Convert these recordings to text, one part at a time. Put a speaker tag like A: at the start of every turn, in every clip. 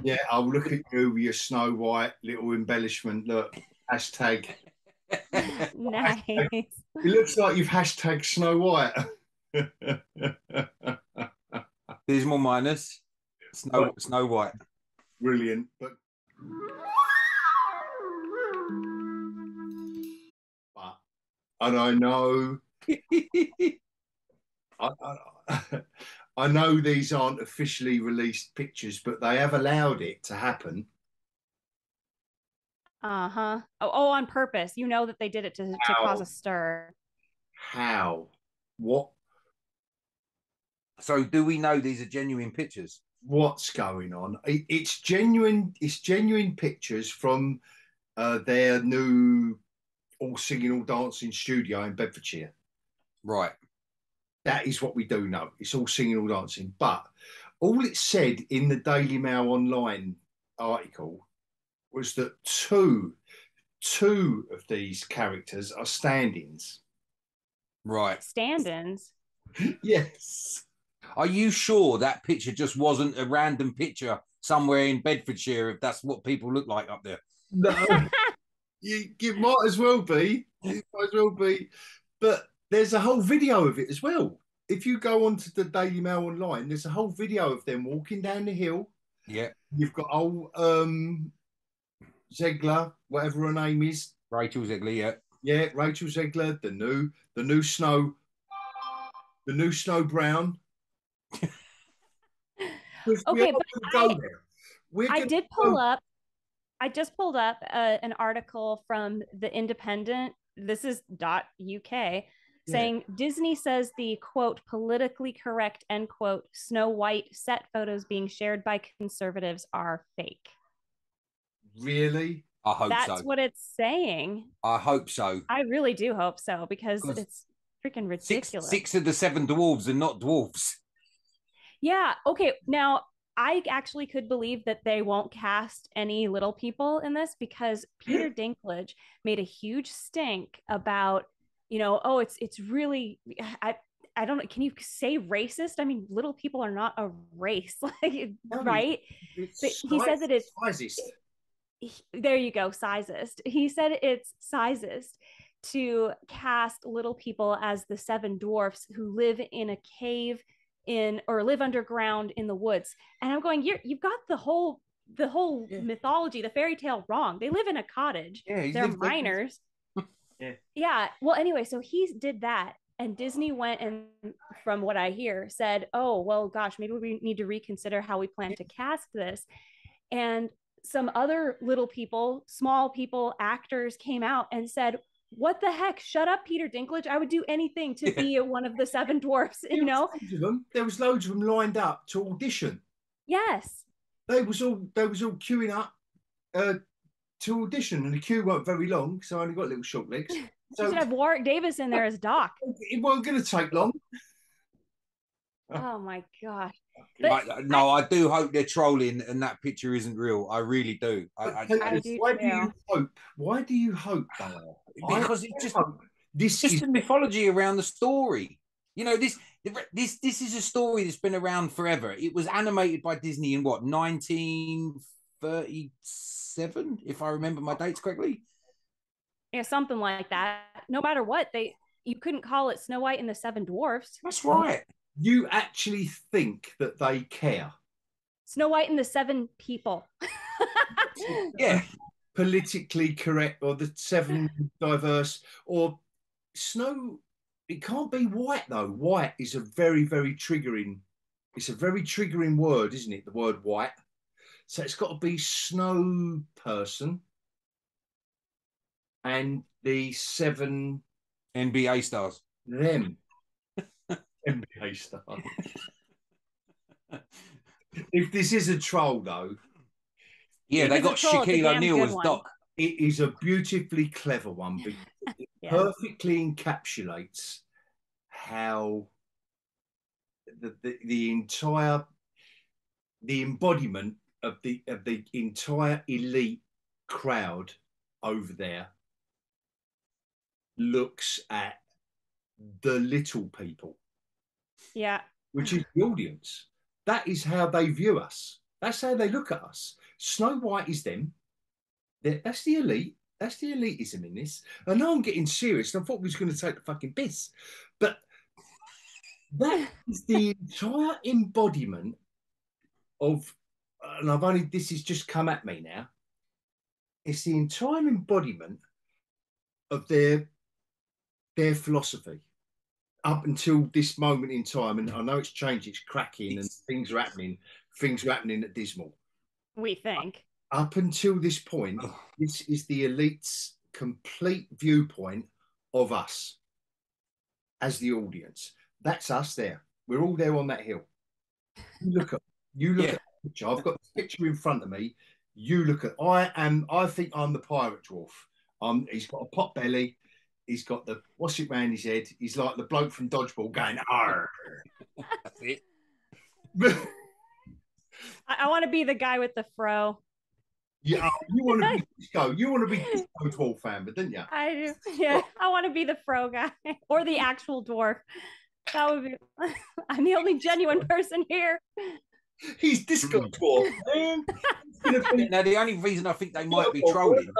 A: Yeah, I'll look at you with your Snow White little embellishment. Look, hashtag. It
B: Nice.
A: looks like you've hashtag Snow White.
C: Dismal minus
A: But
C: Snow White.
A: brilliant. But and I know I, I know these aren't officially released pictures, but they have allowed it to happen.
B: Uh-huh. Oh, on purpose. You know that they did it to cause
A: How?
B: a stir.
A: How? What?
C: So do we know these are genuine pictures?
A: What's going on? It's genuine. It's genuine pictures from their new all singing, all dancing studio in Bedfordshire.
C: Right.
A: That is what we do know. It's all singing, all dancing. But all it said in the Daily Mail Online article was that two of these characters are stand-ins.
C: Right.
B: Stand-ins.
A: Yes.
C: Are you sure that picture just wasn't a random picture somewhere in Bedfordshire, if that's what people look like up there?
A: No, you might as well be. It might as well be. But there's a whole video of it as well. If you go onto the Daily Mail Online, there's a whole video of them walking down the hill.
C: Yeah.
A: You've got old Zegler, whatever her name is.
C: Rachel Zegler, yeah.
A: Yeah, Rachel Zegler, the new Snow, the new Snow Brown. We are
B: Okay,
A: going
B: but
A: to go there. We're
B: I
A: going to
B: did pull
A: go.
B: up I just pulled up an article from The Independent. This is .uk
A: Yeah.
B: saying Disney says the quote politically correct end quote Snow White set photos being shared by conservatives are fake.
A: Really?
C: I hope
B: That's
C: so.
B: what it's saying.
C: I hope so.
B: I really do hope so because
C: Because
B: it's freaking
C: six
B: ridiculous.
C: six of the seven dwarves are not dwarves.
B: Yeah. Okay. Now, I actually could believe that they won't cast any little people in this because Peter Dinklage made a huge stink about, oh, it's really I don't know. Can you say racist? I mean, little people are not a race, like,
A: No,
B: right? But
A: it's
B: he says that it's
A: sizest.
B: there you go, sizest. He said it's sizest to cast little people as the seven dwarfs who live in a cave in or live underground in the woods. And I'm going, you've got the whole
C: Yeah.
B: mythology, the fairy tale wrong. They live in a cottage.
C: Yeah,
B: They're minors.
A: Yeah.
B: Yeah. Well, anyway, so he did that. And Disney went and, from what I hear, said, oh, well, gosh, maybe we need to reconsider how we plan to cast this. And some other little people, small people, actors came out and said, what the heck? Shut up, Peter Dinklage. I would do anything to be one of the seven dwarfs,
A: There was loads of them. There was loads of them lined up to audition.
B: Yes.
A: They was all queuing up uh, to audition, and the queue weren't very long, so I only got little short legs.
B: You
A: So
B: should have Warwick Davis in there as Doc.
A: it wasn't going to take long.
B: Oh my gosh.
A: But
C: No, I do hope they're trolling and that picture isn't real. I really do.
B: I do
A: why do
B: too.
A: you hope? Why do you hope they are?
C: Because it's just
A: This
C: just
A: is
C: the mythology around the story. You know, this is a story that's been around forever. It was animated by Disney in what, 1937, if I remember my dates correctly.
B: Yeah, something like that. No matter what, you couldn't call it Snow White and the Seven Dwarfs.
C: That's right.
A: you actually think that they care?
B: Snow White and the Seven People.
C: Yeah.
A: Politically correct, or the seven diverse, or snow. It can't be white though. White is a very, very triggering. It's a very triggering word, isn't it? The word white. So it's got to be snow person and the seven
C: NBA stars.
A: them NBA star. If this is a troll though,
C: Yeah, they
B: If it's a
C: got
B: troll, it's a
C: Shaquille
B: damn
C: O'Neal
B: good
C: as
B: one.
C: Doc.
A: it is a beautifully clever one because it
B: Yeah.
A: perfectly encapsulates how the entire the embodiment of the entire elite crowd over there looks at the little people,
B: Yeah.
A: which is the audience. That is how they view us. That's how they look at us. Snow White is them. That's the elite. That's the elitism in this. I know I'm getting serious. And I thought we was going to take the fucking piss, but that is the entire embodiment of. And I've only this has just come at me now. It's the entire embodiment of their philosophy up until this moment in time. And I know it's changed, it's cracking, and things are happening. Things are happening at Dismal.
B: We think.
A: Up until this point, this is the elite's complete viewpoint of us as the audience. That's us there. We're all there on that hill. You look at the picture. I've got the picture in front of me. You look at I think I'm the pirate dwarf. He's got a pot belly. He's got the what's it round his head. He's like the bloke from Dodgeball going, arr.
C: That's it.
B: I want to be the guy with the fro.
A: Yeah, you want to be disco. You want to be disco dwarf fan, but didn't you?
B: I do. Yeah, I want to be the fro guy or the actual dwarf. That would be. I'm the only genuine person here.
A: He's disco dwarf, man.
C: Now, the only reason I think they might be trolling.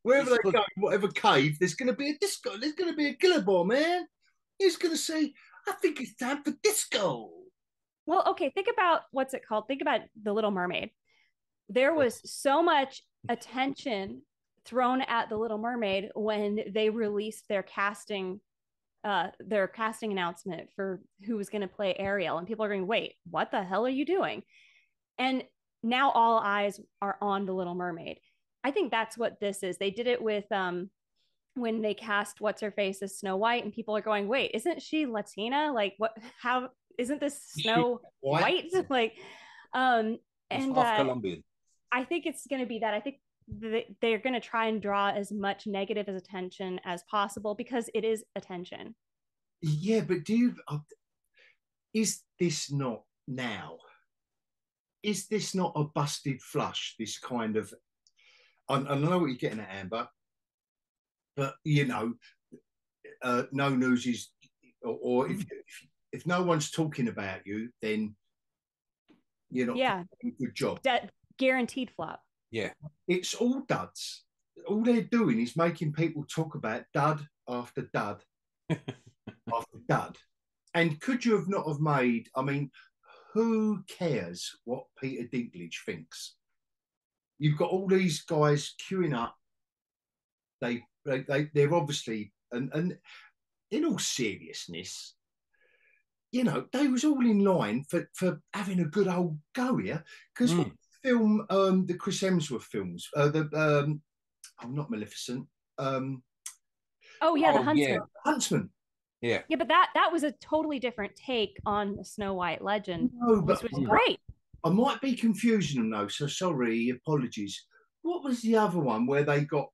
A: Wherever they go, whatever cave, there's going to be a disco. There's going to be a killer ball, man. He's going to say, "I think it's time for disco."
B: Well, okay. Think about what's it called? Think about The Little Mermaid. There was so much attention thrown at The Little Mermaid when they released their casting announcement for who was going to play Ariel, and people are going, wait, what the hell are you doing? And now all eyes are on The Little Mermaid. I think that's what this is. They did it with when they cast what's her face as Snow White, and people are going, wait, isn't she Latina? Like, what? How isn't this Snow White? Like, and
C: Colombian.
B: I think it's going to be that. I think they're going to try and draw as much negative as attention as possible because it is attention.
A: Yeah, but is this not now? Is this not a busted flush? This kind of, I know what you're getting at, Amber, but no news is, or if no one's talking about you, then you're not doing a good job.
B: Guaranteed flop.
C: Yeah.
A: It's all duds. All they're doing is making people talk about dud after dud after dud. And could you have not have made, I mean, who cares what Peter Dinklage thinks? You've got all these guys queuing up. They're obviously, and in all seriousness, they was all in line for having a good old go here. Because film, the Chris Hemsworth films, not Maleficent. The Huntsman.
C: Yeah.
A: Huntsman.
C: Yeah.
B: Yeah, but that was a totally different take on the Snow White legend.
A: No, but
B: this was great.
A: I might be confusing them though, so sorry, apologies. What was the other one where they got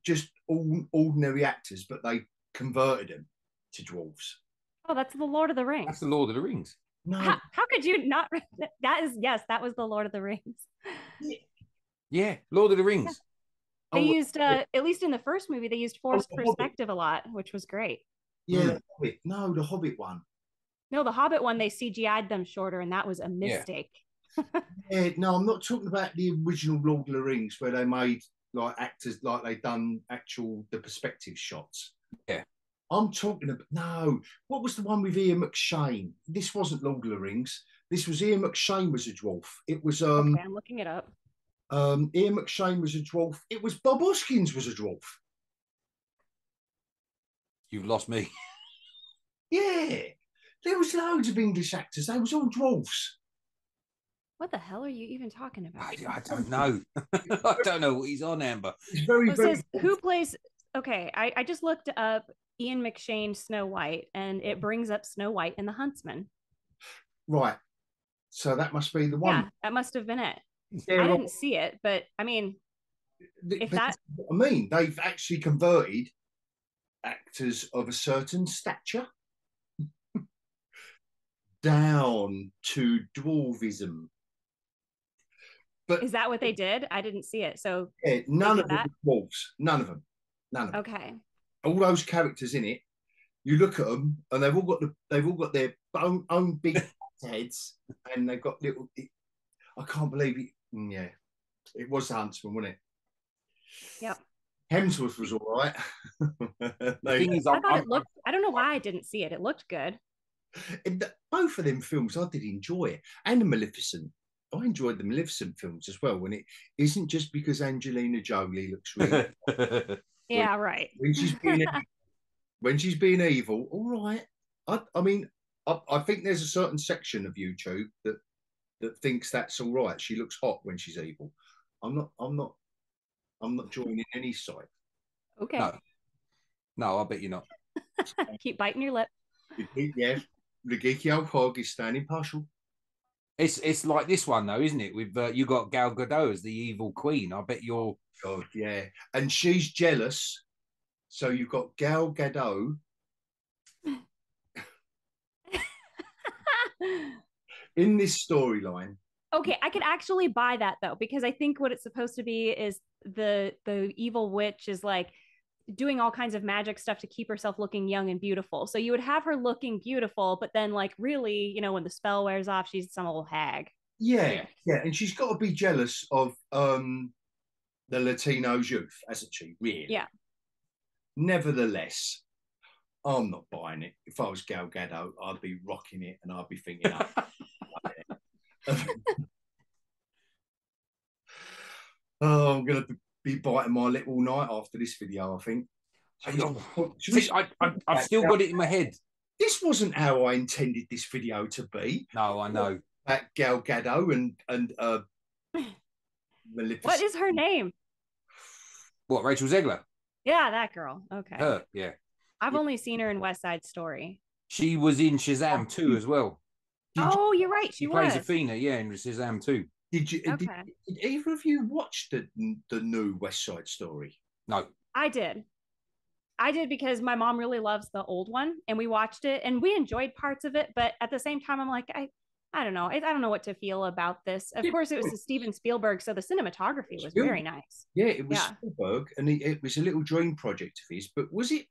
A: just ordinary actors, but they converted them to dwarves?
B: Oh, that's the Lord of the Rings.
C: That's the Lord of the Rings.
A: No.
B: How could you not? That was the Lord of the Rings.
C: Yeah, Lord of the Rings.
B: They used, at least in the first movie, they used forced perspective a lot, which was great.
A: Yeah, the Hobbit one.
B: No, the Hobbit one, they CGI'd them shorter, and that was a mistake.
A: Yeah, no, I'm not talking about the original Lord of the Rings where they made like actors like they done the perspective shots.
C: Yeah.
A: I'm talking about what was the one with Ian McShane? This wasn't Lord of the Rings. This was Ian McShane was a dwarf. It was
B: okay, I'm looking it up.
A: Ian McShane was a dwarf. It was Bob Hoskins was a dwarf.
C: You've lost me.
A: Yeah. There was loads of English actors. They was all dwarfs.
B: What the hell are you even talking about?
C: I don't know. I don't know what he's on, Amber.
A: It's very,
B: it says who plays. Okay, I just looked up Ian McShane Snow White, and it brings up Snow White and the Huntsman.
A: Right. So that must be the one.
B: Yeah, that must have been it. I didn't see it, but I mean, if that.
A: I mean, they've actually converted actors of a certain stature down to dwarvism. But
B: is that what they did? I didn't see it. So
A: none of them were dwarves. None of them.
B: Okay.
A: All those characters in it, you look at them, and they've all got their own big heads, and they've got little. I can't believe it. Yeah, it was the Huntsman, wasn't it?
B: Yep.
A: Hemsworth was all right.
C: The thing is,
B: I thought it looked. I don't know why I didn't see it. It looked good.
A: Both of them films, I did enjoy it, and the Maleficent. I enjoyed the Maleficent films as well. When it isn't just because Angelina Jolie looks really.
B: Yeah, right.
A: When she's being evil, all right. I mean, I think there's a certain section of YouTube that thinks that's all right. She looks hot when she's evil. I'm not joining any side.
B: Okay.
C: No, I bet you're not.
B: Keep biting your lip.
A: Yeah, the geekyOlhog is standing partial.
C: It's like this one though, isn't it? With you got Gal Gadot as the evil queen. I bet you're.
A: God, yeah, and she's jealous. So you've got Gal Gadot in this storyline.
B: Okay, I could actually buy that though, because I think what it's supposed to be is the evil witch is like doing all kinds of magic stuff to keep herself looking young and beautiful. So you would have her looking beautiful, but then like really, you know, when the spell wears off, she's some old hag.
A: Yeah, and she's got to be jealous of the Latino youth, hasn't she? Really?
B: Yeah.
A: Nevertheless, I'm not buying it. If I was Gal Gadot, I'd be rocking it and I'd be thinking, oh, I'm going to be biting my lip all night after this video, I think.
C: I've still got it in my head.
A: This wasn't how I intended this video to be.
C: No, I know.
A: That Gal Gadot and Maleficent.
B: What is her name?
C: What, Rachel Zegler?
B: Yeah, that girl. Okay.
C: Her, yeah.
B: I've only seen her in West Side Story.
C: She was in Shazam 2 as well.
B: Oh, you're right. She
C: plays
B: was.
C: Athena, yeah, in Shazam 2.
A: Did
B: Okay.
A: Did either of you watch the new West Side Story?
C: No.
B: I did because my mom really loves the old one, and we watched it and we enjoyed parts of it, but at the same time I'm like, I don't know. I don't know what to feel about this. Of course, it was a Steven Spielberg, so the cinematography was very nice.
A: Yeah, it was Spielberg, and it was a little dream project of his. But was it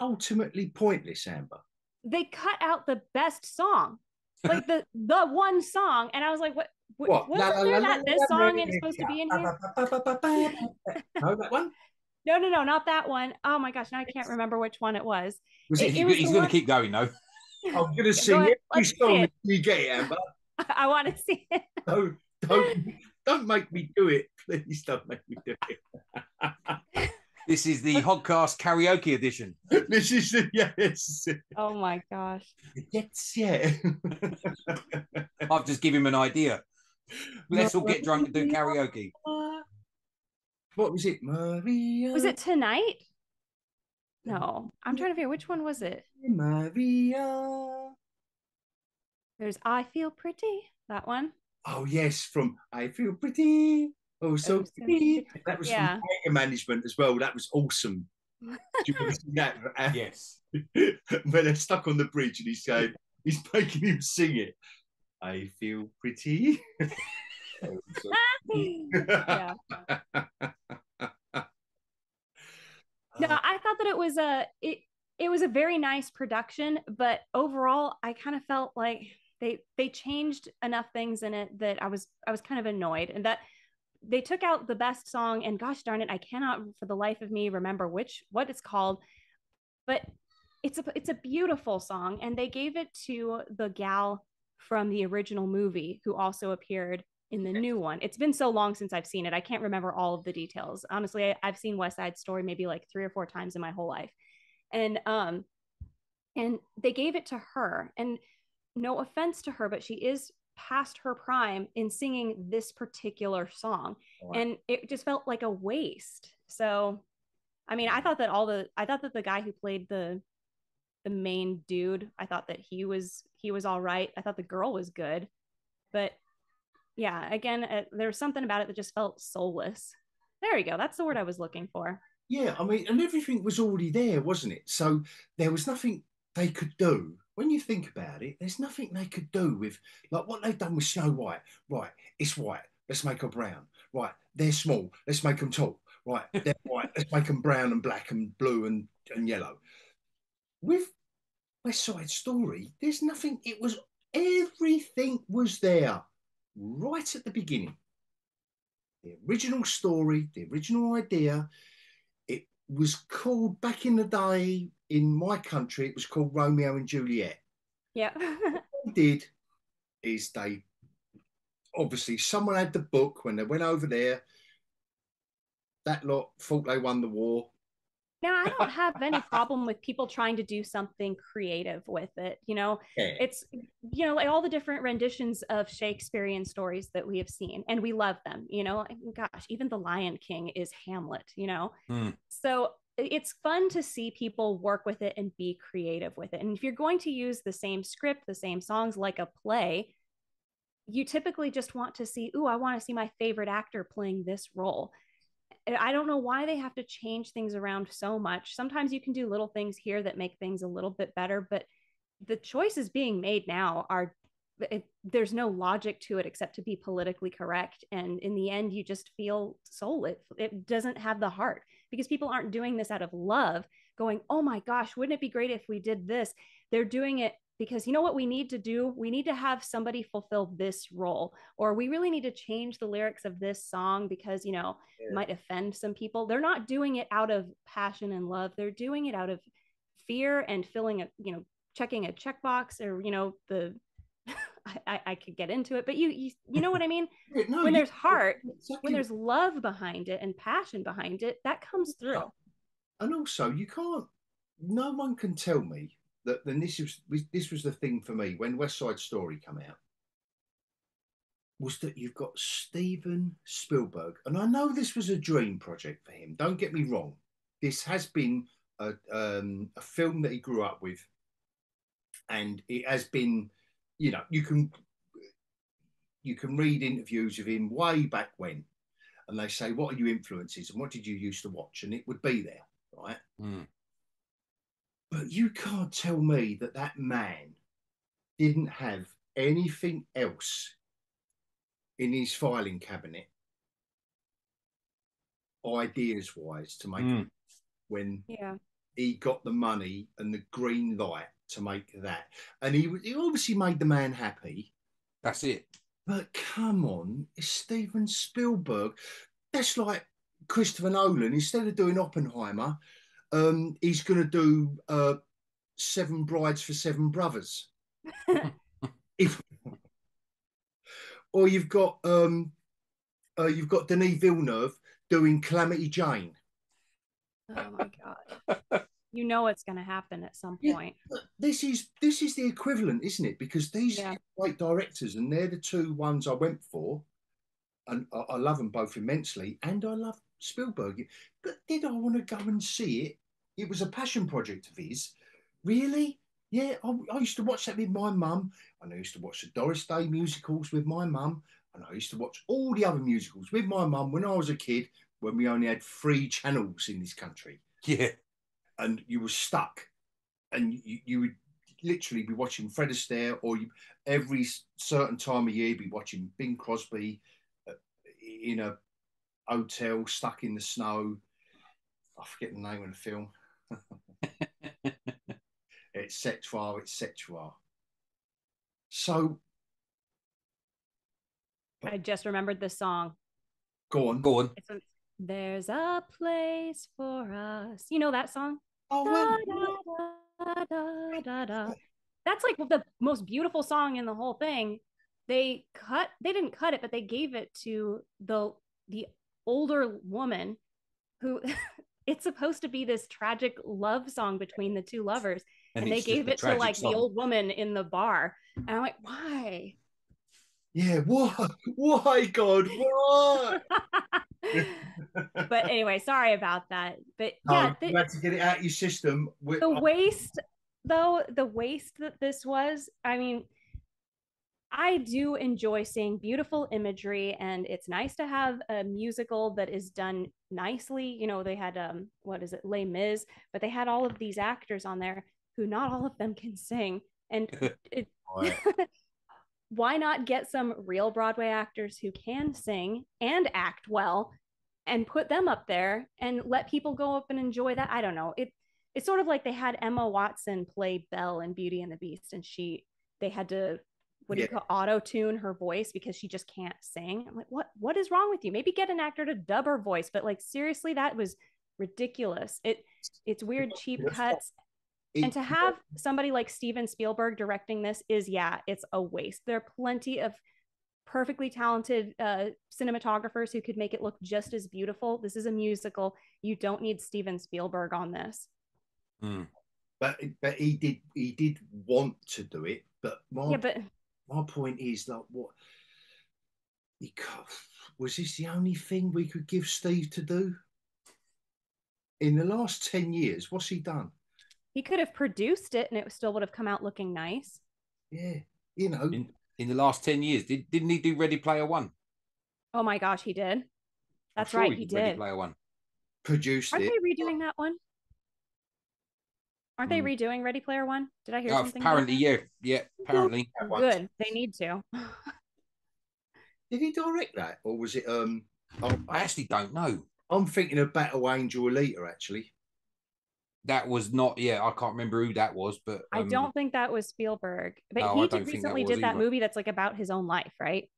A: ultimately pointless, Amber?
B: They cut out the best song, like the one song, and I was like, what? Wasn't there that this song is supposed to be in here?
A: No, that one.
B: No, not that one. Oh my gosh, now I can't remember which one it was.
C: He's going to keep going, though.
A: I'm going to sing every song until you get it, Amber.
B: I want to see it.
A: Don't make me do it. Please don't make me do it.
C: This is the hogCAST karaoke edition.
A: This is yes.
B: Oh my gosh.
A: Yes, yeah.
C: I've just given him an idea. Let's all get drunk and do karaoke.
A: What was it, Maria?
B: Was it Tonight? No, I'm trying to figure which one was it.
A: Maria.
B: There's I Feel Pretty. That one.
A: Oh yes, from I Feel Pretty. Oh, so pretty. That was from Anger Management as well. That was awesome. Do you ever see that?
C: Yes.
A: When they're stuck on the bridge and he's making him sing it. I feel pretty.
B: Yeah. No, I thought that it was a very nice production, but overall I kind of felt like they changed enough things in it that I was kind of annoyed, and that they took out the best song, and gosh darn it, I cannot for the life of me remember what it's called, but it's a beautiful song, and they gave it to the gal from the original movie who also appeared in the new one. It's been so long since I've seen it. I can't remember all of the details. Honestly, I've seen West Side Story maybe like 3 or 4 times in my whole life. And they gave it to her. And no offense to her, but she is past her prime in singing this particular song. Right. And it just felt like a waste. So, I mean, I thought that the guy who played the main dude, I thought that he was all right. I thought the girl was good, but yeah, again, there was something about it that just felt soulless. There you go. That's the word I was looking for.
A: Yeah, I mean, and everything was already there, wasn't it? So there was nothing they could do. When you think about it, there's nothing they could do with, like what they've done with Snow White. Right, it's white. Let's make her brown. Right, they're small. Let's make them tall. Right, they're white. Let's make them brown and black and blue and yellow. With West Side Story, there's nothing. Everything was there. right at the beginning. The original story, the original idea, it was called, back in the day in my country, it was called Romeo and Juliet.
B: Yeah.
A: What they did is they, obviously, someone had the book when they went over there. That lot thought they won the war.
B: Now, I don't have any problem with people trying to do something creative with it.
A: Yeah.
B: It's, like all the different renditions of Shakespearean stories that we have seen, and we love them. Gosh, even The Lion King is Hamlet. So it's fun to see people work with it and be creative with it. And if you're going to use the same script, the same songs like a play, you typically just want to see, ooh, I want to see my favorite actor playing this role. I don't know why they have to change things around so much. Sometimes you can do little things here that make things a little bit better, but the choices being made now there's no logic to it except to be politically correct. And in the end, you just feel soulless. It doesn't have the heart, because people aren't doing this out of love, going, oh my gosh, wouldn't it be great if we did this? They're doing it because, you know what we need to do? We need to have somebody fulfill this role, or we really need to change the lyrics of this song because, it might offend some people. They're not doing it out of passion and love. They're doing it out of fear and checking a checkbox, or, the I could get into it, but you know what I mean?
A: No,
B: when there's heart,
A: exactly.
B: when there's love behind it and passion behind it, that comes through.
A: And also, no one can tell me that. Then this was the thing for me when West Side Story came out, was that you've got Steven Spielberg, and I know this was a dream project for him. Don't get me wrong. This has been a film that he grew up with, and it has been, you can read interviews of him way back when, and they say, what are your influences and what did you used to watch? And it would be there, right? But you can't tell me that man didn't have anything else in his filing cabinet, ideas wise, to make when he got the money and the green light to make that. And he obviously made the man happy.
C: That's it.
A: But come on, it's Steven Spielberg. That's like Christopher Nolan. Instead of doing Oppenheimer, he's going to do Seven Brides for Seven Brothers. Or you've got Denis Villeneuve doing Calamity Jane.
B: Oh my god! You know it's going to happen at some point.
A: This is the equivalent, isn't it? Because these great directors, and they're the two ones I went for, and I love them both immensely, and I love Spielberg. But did I want to go and see it? It was a passion project of his. Really? Yeah, I used to watch that with my mum, and I used to watch the Doris Day musicals with my mum, and I used to watch all the other musicals with my mum when I was a kid, when we only had 3 channels in this country.
C: Yeah.
A: And you were stuck, and you would literally be watching Fred Astaire, or every certain time of year be watching Bing Crosby in a hotel stuck in the snow. I forget the name of the film. etc. So
B: I just remembered the song.
A: Go on.
B: There's a place for us. You know that song?
A: Oh, well.
B: Da, da, da, da. That's like the most beautiful song in the whole thing. They didn't cut it, but they gave it to the older woman who it's supposed to be this tragic love song between the two lovers. And they gave it to like the old woman in the bar. And I'm like, why?
A: Yeah, why, God, why?
B: But anyway, sorry about that. But
A: yeah, you had to get it out of your system.
B: The waste that this was, I mean, I do enjoy seeing beautiful imagery, and it's nice to have a musical that is done nicely. They had what is it, Les Mis, but they had all of these actors on there who not all of them can sing. And why not get some real Broadway actors who can sing and act well and put them up there and let people go up and enjoy that? I don't know. It's sort of like they had Emma Watson play Belle in Beauty and the Beast, and they had to what do you call auto tune her voice because she just can't sing. I'm like, what is wrong with you? Maybe get an actor to dub her voice, but like seriously, that was ridiculous. It's weird, cheap cuts. And to have somebody like Steven Spielberg directing this is, yeah, it's a waste. There are plenty of perfectly talented cinematographers who could make it look just as beautiful. This is a musical. You don't need Steven Spielberg on this.
A: But he did want to do it. But my point is like, what? Was this the only thing we could give Steve to do? In the last 10 years, what's he done?
B: He could have produced it and it still would have come out looking nice.
A: Yeah, you know.
C: In the last 10 years, didn't he do Ready Player One?
B: Oh my gosh, he did. That's
C: sure
B: right, he did.
C: Ready Player One.
A: Produced
B: Aren't
A: it.
B: they redoing that one? Aren't they redoing Ready Player One? Did I hear something?
C: Apparently, yeah, apparently.
B: Good. They need to.
A: Did he direct that, or was it?
C: I actually don't know.
A: I'm thinking of Battle Angel Alita. Actually,
C: that was not. Yeah, I can't remember who that was, but
B: I don't think that was Spielberg. But
C: no,
B: he recently did that movie that's like about his own life, right?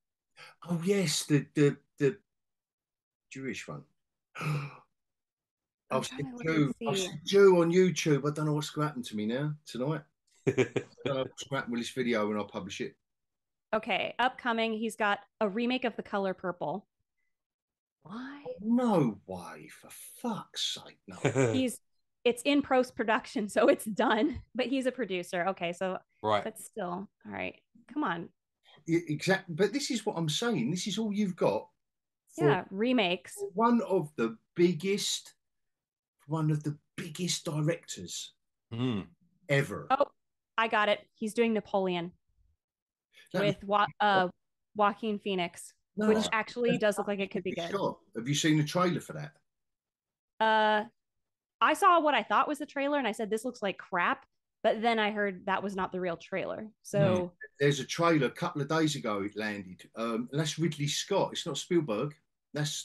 A: Oh yes, the Jewish one. I've seen Jew on YouTube. I don't know what's going to happen to me now tonight. I don't know what's going to happen with this video when I publish it.
B: Okay, upcoming, he's got a remake of The Color Purple. Why?
A: No way, for fuck's sake, no.
B: It's in post-production, so it's done, but he's a producer. Okay, so
C: right.
B: But still, all right, come on.
A: Exactly, but this is what I'm saying. This is all you've got.
B: Yeah, remakes.
A: One of the biggest directors ever.
B: Oh, I got it. He's doing Napoleon with Joaquin Phoenix, which actually does look like it could be good.
A: Have you seen the trailer for that?
B: I saw what I thought was the trailer, and I said this looks like crap. But then I heard that was not the real trailer. So
A: there's a trailer a couple of days ago. It landed. That's Ridley Scott. It's not Spielberg.
B: It's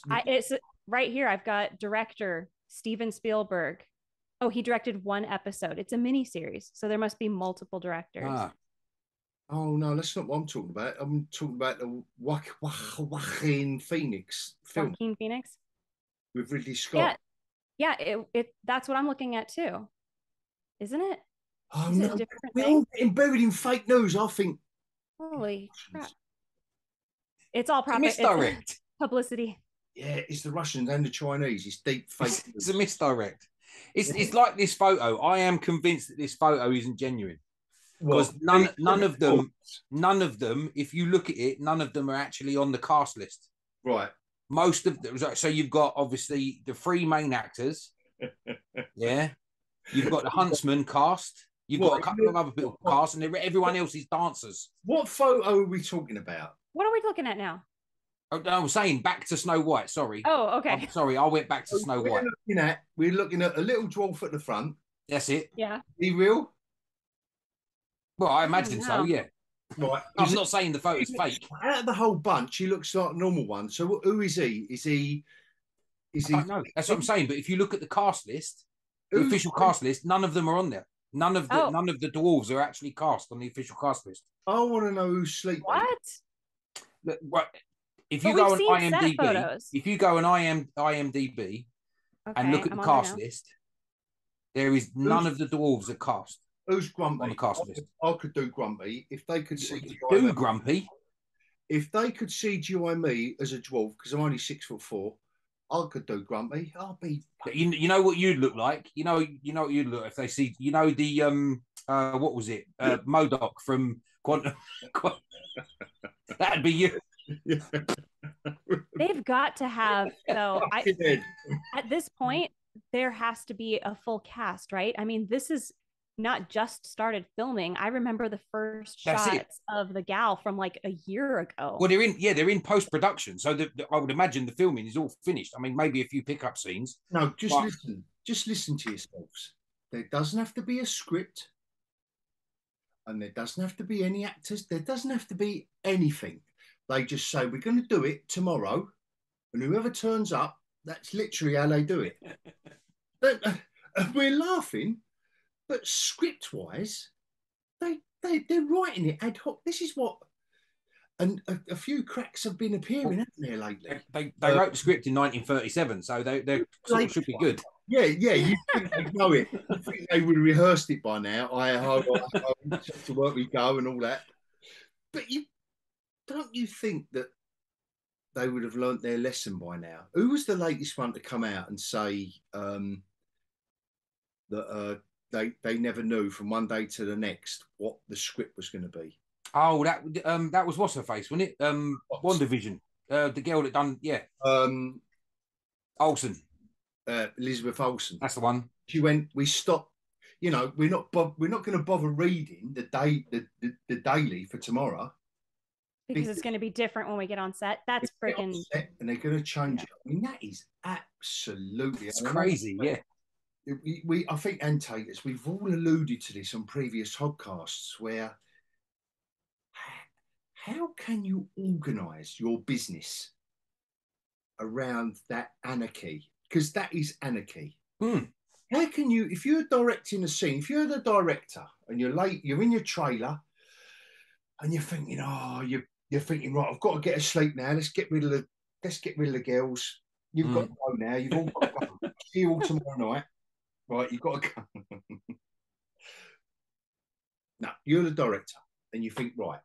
B: right here. I've got director Steven Spielberg. Oh, he directed one episode. It's a mini series, so there must be multiple directors.
A: Oh no, that's not what I'm talking about. I'm talking about the Joaquin Phoenix film.
B: Joaquin Phoenix
A: with Ridley Scott.
B: Yeah. That's what I'm looking at too, isn't it?
A: Oh no, we're all getting buried in fake news. I think.
B: Holy crap! It's all
C: misdirect.
B: Publicity.
A: Yeah, it's the Russians and the Chinese. It's deep fake.
C: It's a misdirect. It's like this photo. I am convinced that this photo isn't genuine. Because none of them, if you look at it, none of them are actually on the cast list.
A: Right.
C: Most of them. So you've got obviously the three main actors. Yeah. You've got the Huntsman cast. You've got a couple of other people cast, and everyone else is dancers.
A: What photo are we talking about?
B: What are we looking at now?
C: I was saying back to Snow White. Sorry.
B: Oh, okay.
C: I'm sorry, I went back to Snow White.
A: We're looking at a little dwarf at the front.
C: That's it.
B: Yeah.
A: He real?
C: Well, I imagine so, yeah.
A: Right.
C: I'm not saying the photo's fake.
A: Out of the whole bunch, he looks like a normal one. So who is he? Is he?
C: I don't know. That's what I'm saying. But if you look at the cast list, the official cast list, none of them are on there. None of the dwarves are actually cast on the official cast list.
A: I want to know who's sleeping.
B: What?
C: If you go on IMDb, and look at the cast list, there is none of the dwarves are cast.
A: Who's Grumpy?
C: On the cast list.
A: I could do Grumpy if they could see.
C: Grumpy.
A: If they could CGI me as a dwarf, because I'm only 6'4", I could do Grumpy. I'll be.
C: You know what you'd look like. You know what you'd look if they see. You know the what was it? MODOK from Quantum. That'd be you.
B: They've got to have at this point there has to be a full cast, right? I mean, this is not just started filming. I remember the first shots of the gal from like a year ago.
C: Well, they're in post-production, so I would imagine the filming is all finished. I mean, maybe a few pickup scenes.
A: No, just listen to yourselves. There doesn't have to be a script, and there doesn't have to be any actors. There doesn't have to be anything. They just say, we're going to do it tomorrow, and whoever turns up, that's literally how they do it. We're laughing, but script-wise, they're writing it ad hoc. This is what And a few cracks have been appearing, haven't there, lately?
C: They wrote the script in 1937, so they sort of should be good.
A: Yeah, you think they know it. You think they would have rehearsed it by now. To work we go and all that. But don't you think that they would have learnt their lesson by now? Who was the latest one to come out and say that they never knew from one day to the next what the script was going to be?
C: Oh, that was what's her face, wasn't it? WandaVision. The girl that done Olsen.
A: Elizabeth Olsen.
C: That's the one.
A: She went. We stopped. You know, we're not going to bother reading the daily for tomorrow
B: because it's going to be different when we get on set. That's freaking.
A: And they're going to change it. I mean, that is absolutely.
C: It's crazy. Yeah.
A: I think, and Tayters, we've all alluded to this on previous hogCASTs, where how can you organise your business around that anarchy? Because that is anarchy. How can you, if you're directing a scene, if you're the director and you're late, you're in your trailer and you're thinking, you're thinking, right, I've got to get asleep now. Let's get rid of the girls. You've got to go now. You've all got to go. See you all tomorrow night. Right, you've got to go. No, you're the director and you think, right,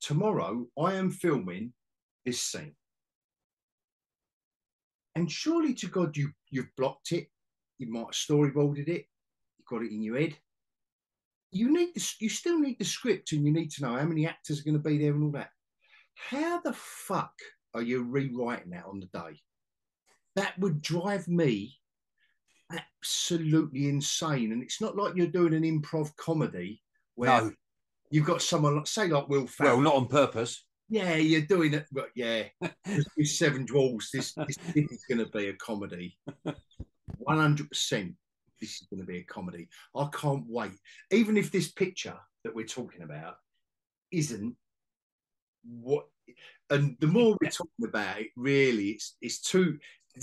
A: tomorrow I am filming this scene. And surely to God, you've blocked it. You might have storyboarded it. You've got it in your head. You still need the script, and you need to know how many actors are going to be there and all that. How the fuck are you rewriting that on the day? That would drive me absolutely insane. And it's not like you're doing an improv comedy where you've got someone, say, like Will Ferrell.
C: Well, not on purpose.
A: Yeah, you're doing it, but yeah, this Seven Dwarves, this is going to be a comedy. 100%, this is going to be a comedy. I can't wait. Even if this picture that we're talking about isn't what, and the more we're talking about it, really, this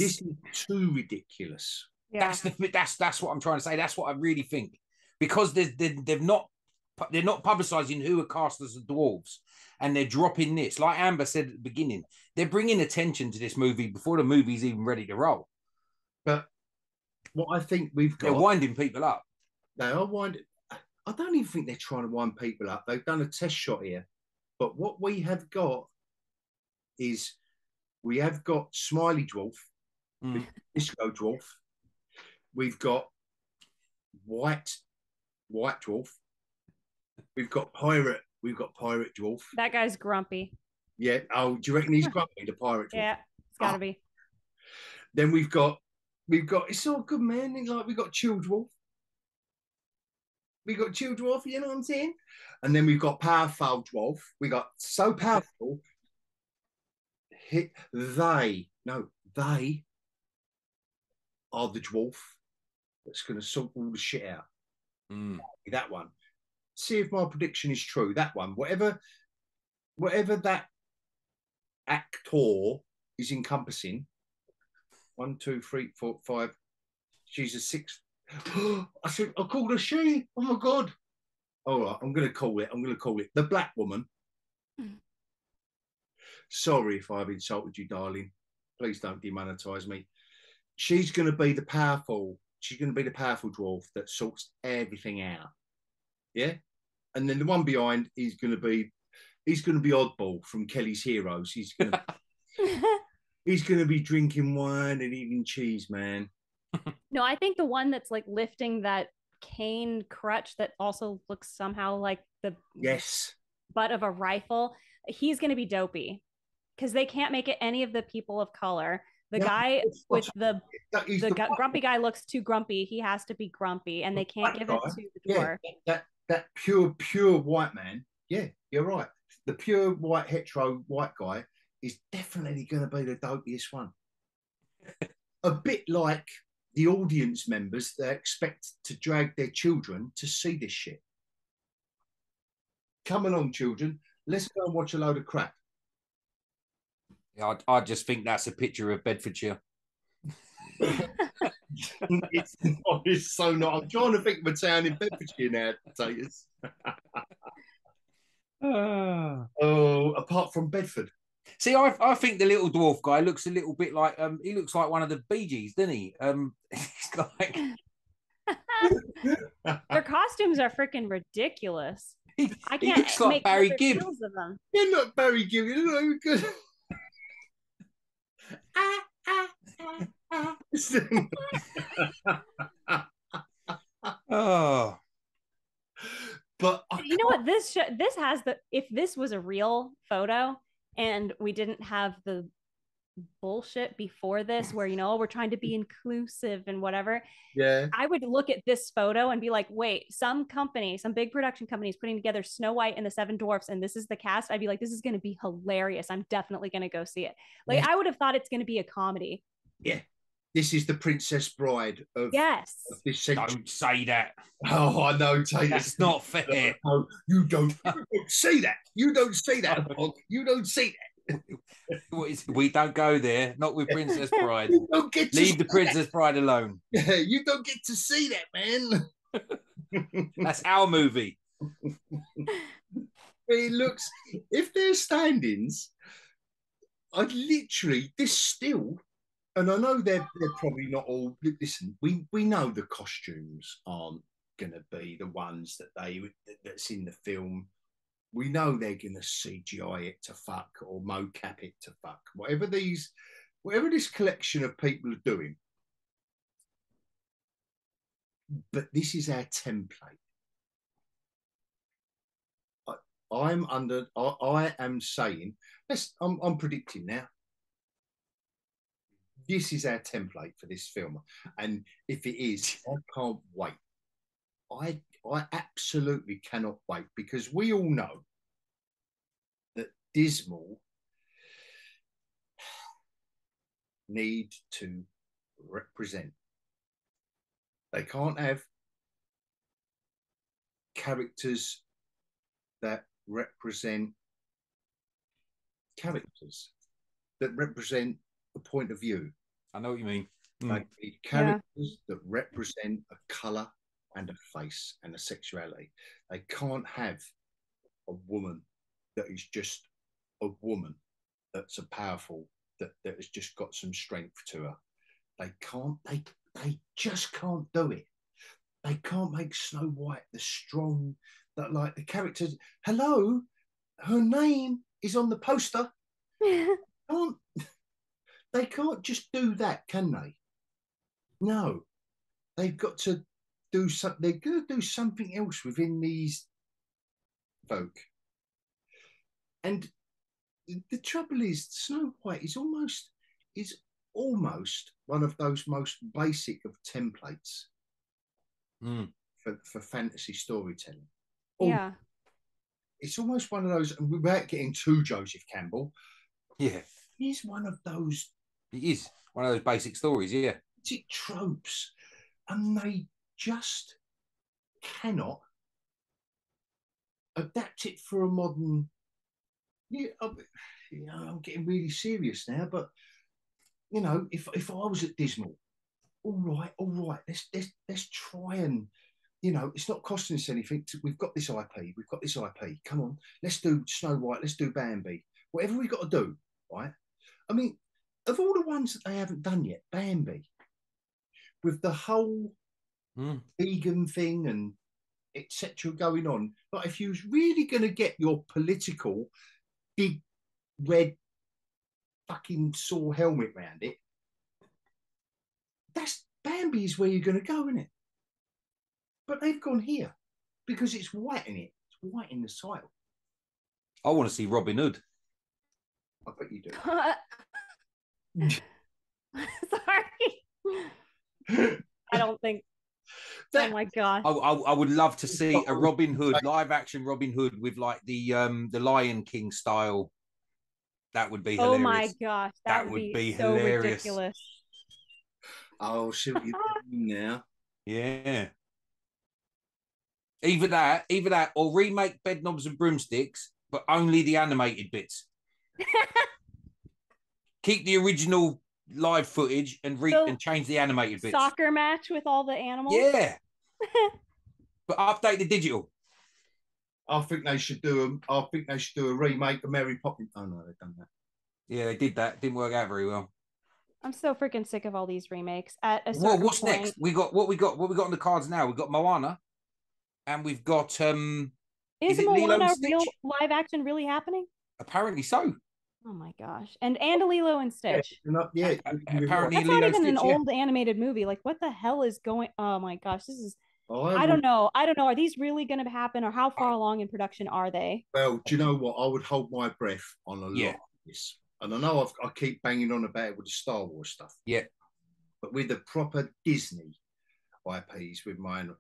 A: is too ridiculous.
B: Yeah.
C: That's what I'm trying to say. That's what I really think, because they're not publicising who are cast as the dwarves, and they're dropping this. Like Amber said at the beginning, they're bringing attention to this movie before the movie's even ready to roll.
A: But what I think we've got,
C: they're winding people up.
A: They are winding. I don't even think they're trying to wind people up. They've done a test shot here, but what we have got is we have got Smiley Dwarf, Disco Dwarf. We've got White Dwarf. We've got Pirate Dwarf.
B: That guy's grumpy.
A: Yeah. Oh, do you reckon he's grumpy, the Pirate Dwarf?
B: Yeah, it's got to be.
A: Then we've got. It's all good, man. Like, we've got Chill Dwarf. We got Chill Dwarf. You know what I'm saying? And then we've got Powerful Dwarf. We got so powerful. They are the dwarf that's going to sort all the shit out. That one. See if my prediction is true. That one, whatever that actor is encompassing. 1, 2, 3, 4, 5. She's a 6. I called her she. Oh my God. All right, I'm going to call it the black woman. Sorry if I've insulted you, darling. Please don't demonetize me. She's going to be the powerful dwarf that sorts everything out. Yeah. And then the one behind is going to be Oddball from Kelly's Heroes. He's going to be drinking wine and eating cheese, man.
B: No, I think the one that's like lifting that cane crutch that also looks somehow like the butt of a rifle. He's going to be dopey because they can't make it any of the people of color. The guy with the grumpy guy looks too grumpy. He has to be grumpy, and they can't give it to the dwarf.
A: That pure white man. Yeah, you're right. The pure white hetero white guy is definitely going to be the dopiest one. A bit like the audience members that expect to drag their children to see this shit. Come along, children. Let's go and watch a load of crap.
C: I just think that's a picture of Bedfordshire.
A: It's so not. I'm trying to think of a town in Bedfordshire now, Tayters. Oh, apart from Bedford.
C: See, I think the little dwarf guy looks a little bit like he looks like one of the Bee Gees, doesn't he? It's like
B: Their costumes are freaking ridiculous. I
C: he looks
B: can't
C: like
B: make
C: Barry
B: heads or
C: Gibb.
B: tails of them.
A: You're not Barry Gibb. You're not even good.
C: Oh,
A: But
B: You know what? This has the, if this was a real photo and we didn't have the bullshit before this where, you know, we're trying to be inclusive and whatever,
A: yeah,
B: I would look at this photo and be like, wait, some company, some big production company is putting together Snow White and the Seven Dwarfs, and this is the cast. I'd be like, this is going to be hilarious. I'm definitely going to go see it. Like, I would have thought it's going to be a comedy.
A: yeah. This is the Princess Bride of,
B: yes.
A: of this century.
C: don't say that.
A: Oh, I know, Tayters.
C: That's not fair.
A: No, you don't say that. You don't say that. You don't say that.
C: We don't go there. Not with Princess Bride.
A: You don't get to
C: Leave the Princess Bride alone.
A: Yeah, you don't get to see that, man.
C: That's our movie.
A: It looks, if there's stand-ins, I'd literally, this still, and I know they're probably not all, listen, we know the costumes aren't going to be the ones that's in the film. We know they're going to CGI it to fuck or mocap it to fuck. Whatever this collection of people are doing. But this is our template. I am saying, I'm predicting now. This is our template for this film. And if it is, I can't wait. I absolutely cannot wait, because we all know that Dismal need to represent. They can't have characters that represent characters that represent a point of view.
C: I know what you mean.
A: They need characters that represent a colour and a face and a sexuality. They can't have a woman that is just a woman that's a powerful, that has just got some strength to her. They can't, they just can't do it. They can't make Snow White the strong, that like the characters. Hello, her name is on the poster. They can't just do that, can they? No, they've got to do something. They're going to do something else within these folk. And the trouble is, Snow White is almost one of those most basic of templates for fantasy storytelling.
B: Yeah.
A: It's almost one of those, and without getting too Joseph Campbell,
C: yeah,
A: he's one of those.
C: He is one of those basic stories, yeah.
A: Tropes, and they just cannot adapt it for a modern. Yeah, I'm getting really serious now, but you know, if I was at Dismal, all right, let's try and, you know, it's not costing us anything. We've got this IP. Come on, let's do Snow White, let's do Bambi, whatever we got to do, right? I mean, of all the ones that they haven't done yet, Bambi, with the whole vegan thing and etc. going on, but if you was really going to get your political big red fucking saw helmet round it, that's Bambi is where you're going to go, isn't it? But they've gone here because it's white in it. It's white in the title.
C: I want to see Robin Hood.
A: I bet you do.
B: Sorry. I don't think. Oh my god!
C: I would love to see a Robin Hood, live action Robin Hood with like the Lion King style. That would be hilarious.
B: Oh my gosh, that would be so
C: hilarious.
B: Ridiculous.
A: Oh, see what you're doing now.
C: Yeah. Either that, or remake Bedknobs and Broomsticks, but only the animated bits. Keep the original live footage and change the animated bits.
B: Soccer match with all the animals.
C: Yeah. But update the digital.
A: I think they should do them. I think they should do a remake of Mary Poppins. Oh no, they've done that.
C: Yeah, they did that. Didn't work out very well.
B: I'm so freaking sick of all these remakes. At a
C: Well,
B: certain
C: what's
B: point,
C: next? We got what we got on the cards now. We've got Moana, and we've got
B: is
C: is it Lilo and
B: Moana
C: Stitch?
B: real live action really happening?
C: Apparently so.
B: Oh my gosh! And Lilo and Stitch.
A: Yeah,
C: Apparently
B: That's
C: Lilo
B: not
C: and
B: even
C: Stitch,
B: an
C: yeah.
B: old animated movie. Like, what the hell is going? Oh my gosh, this is.
A: I
B: I
A: would,
B: don't know. I don't know. Are these really going to happen, or how far along in production are they?
A: well, do you know what? I would hold my breath on a lot
C: Yeah.
A: of this. And I know I keep banging on about it with the Star Wars stuff.
C: Yeah.
A: But with the proper Disney IPs, with mine,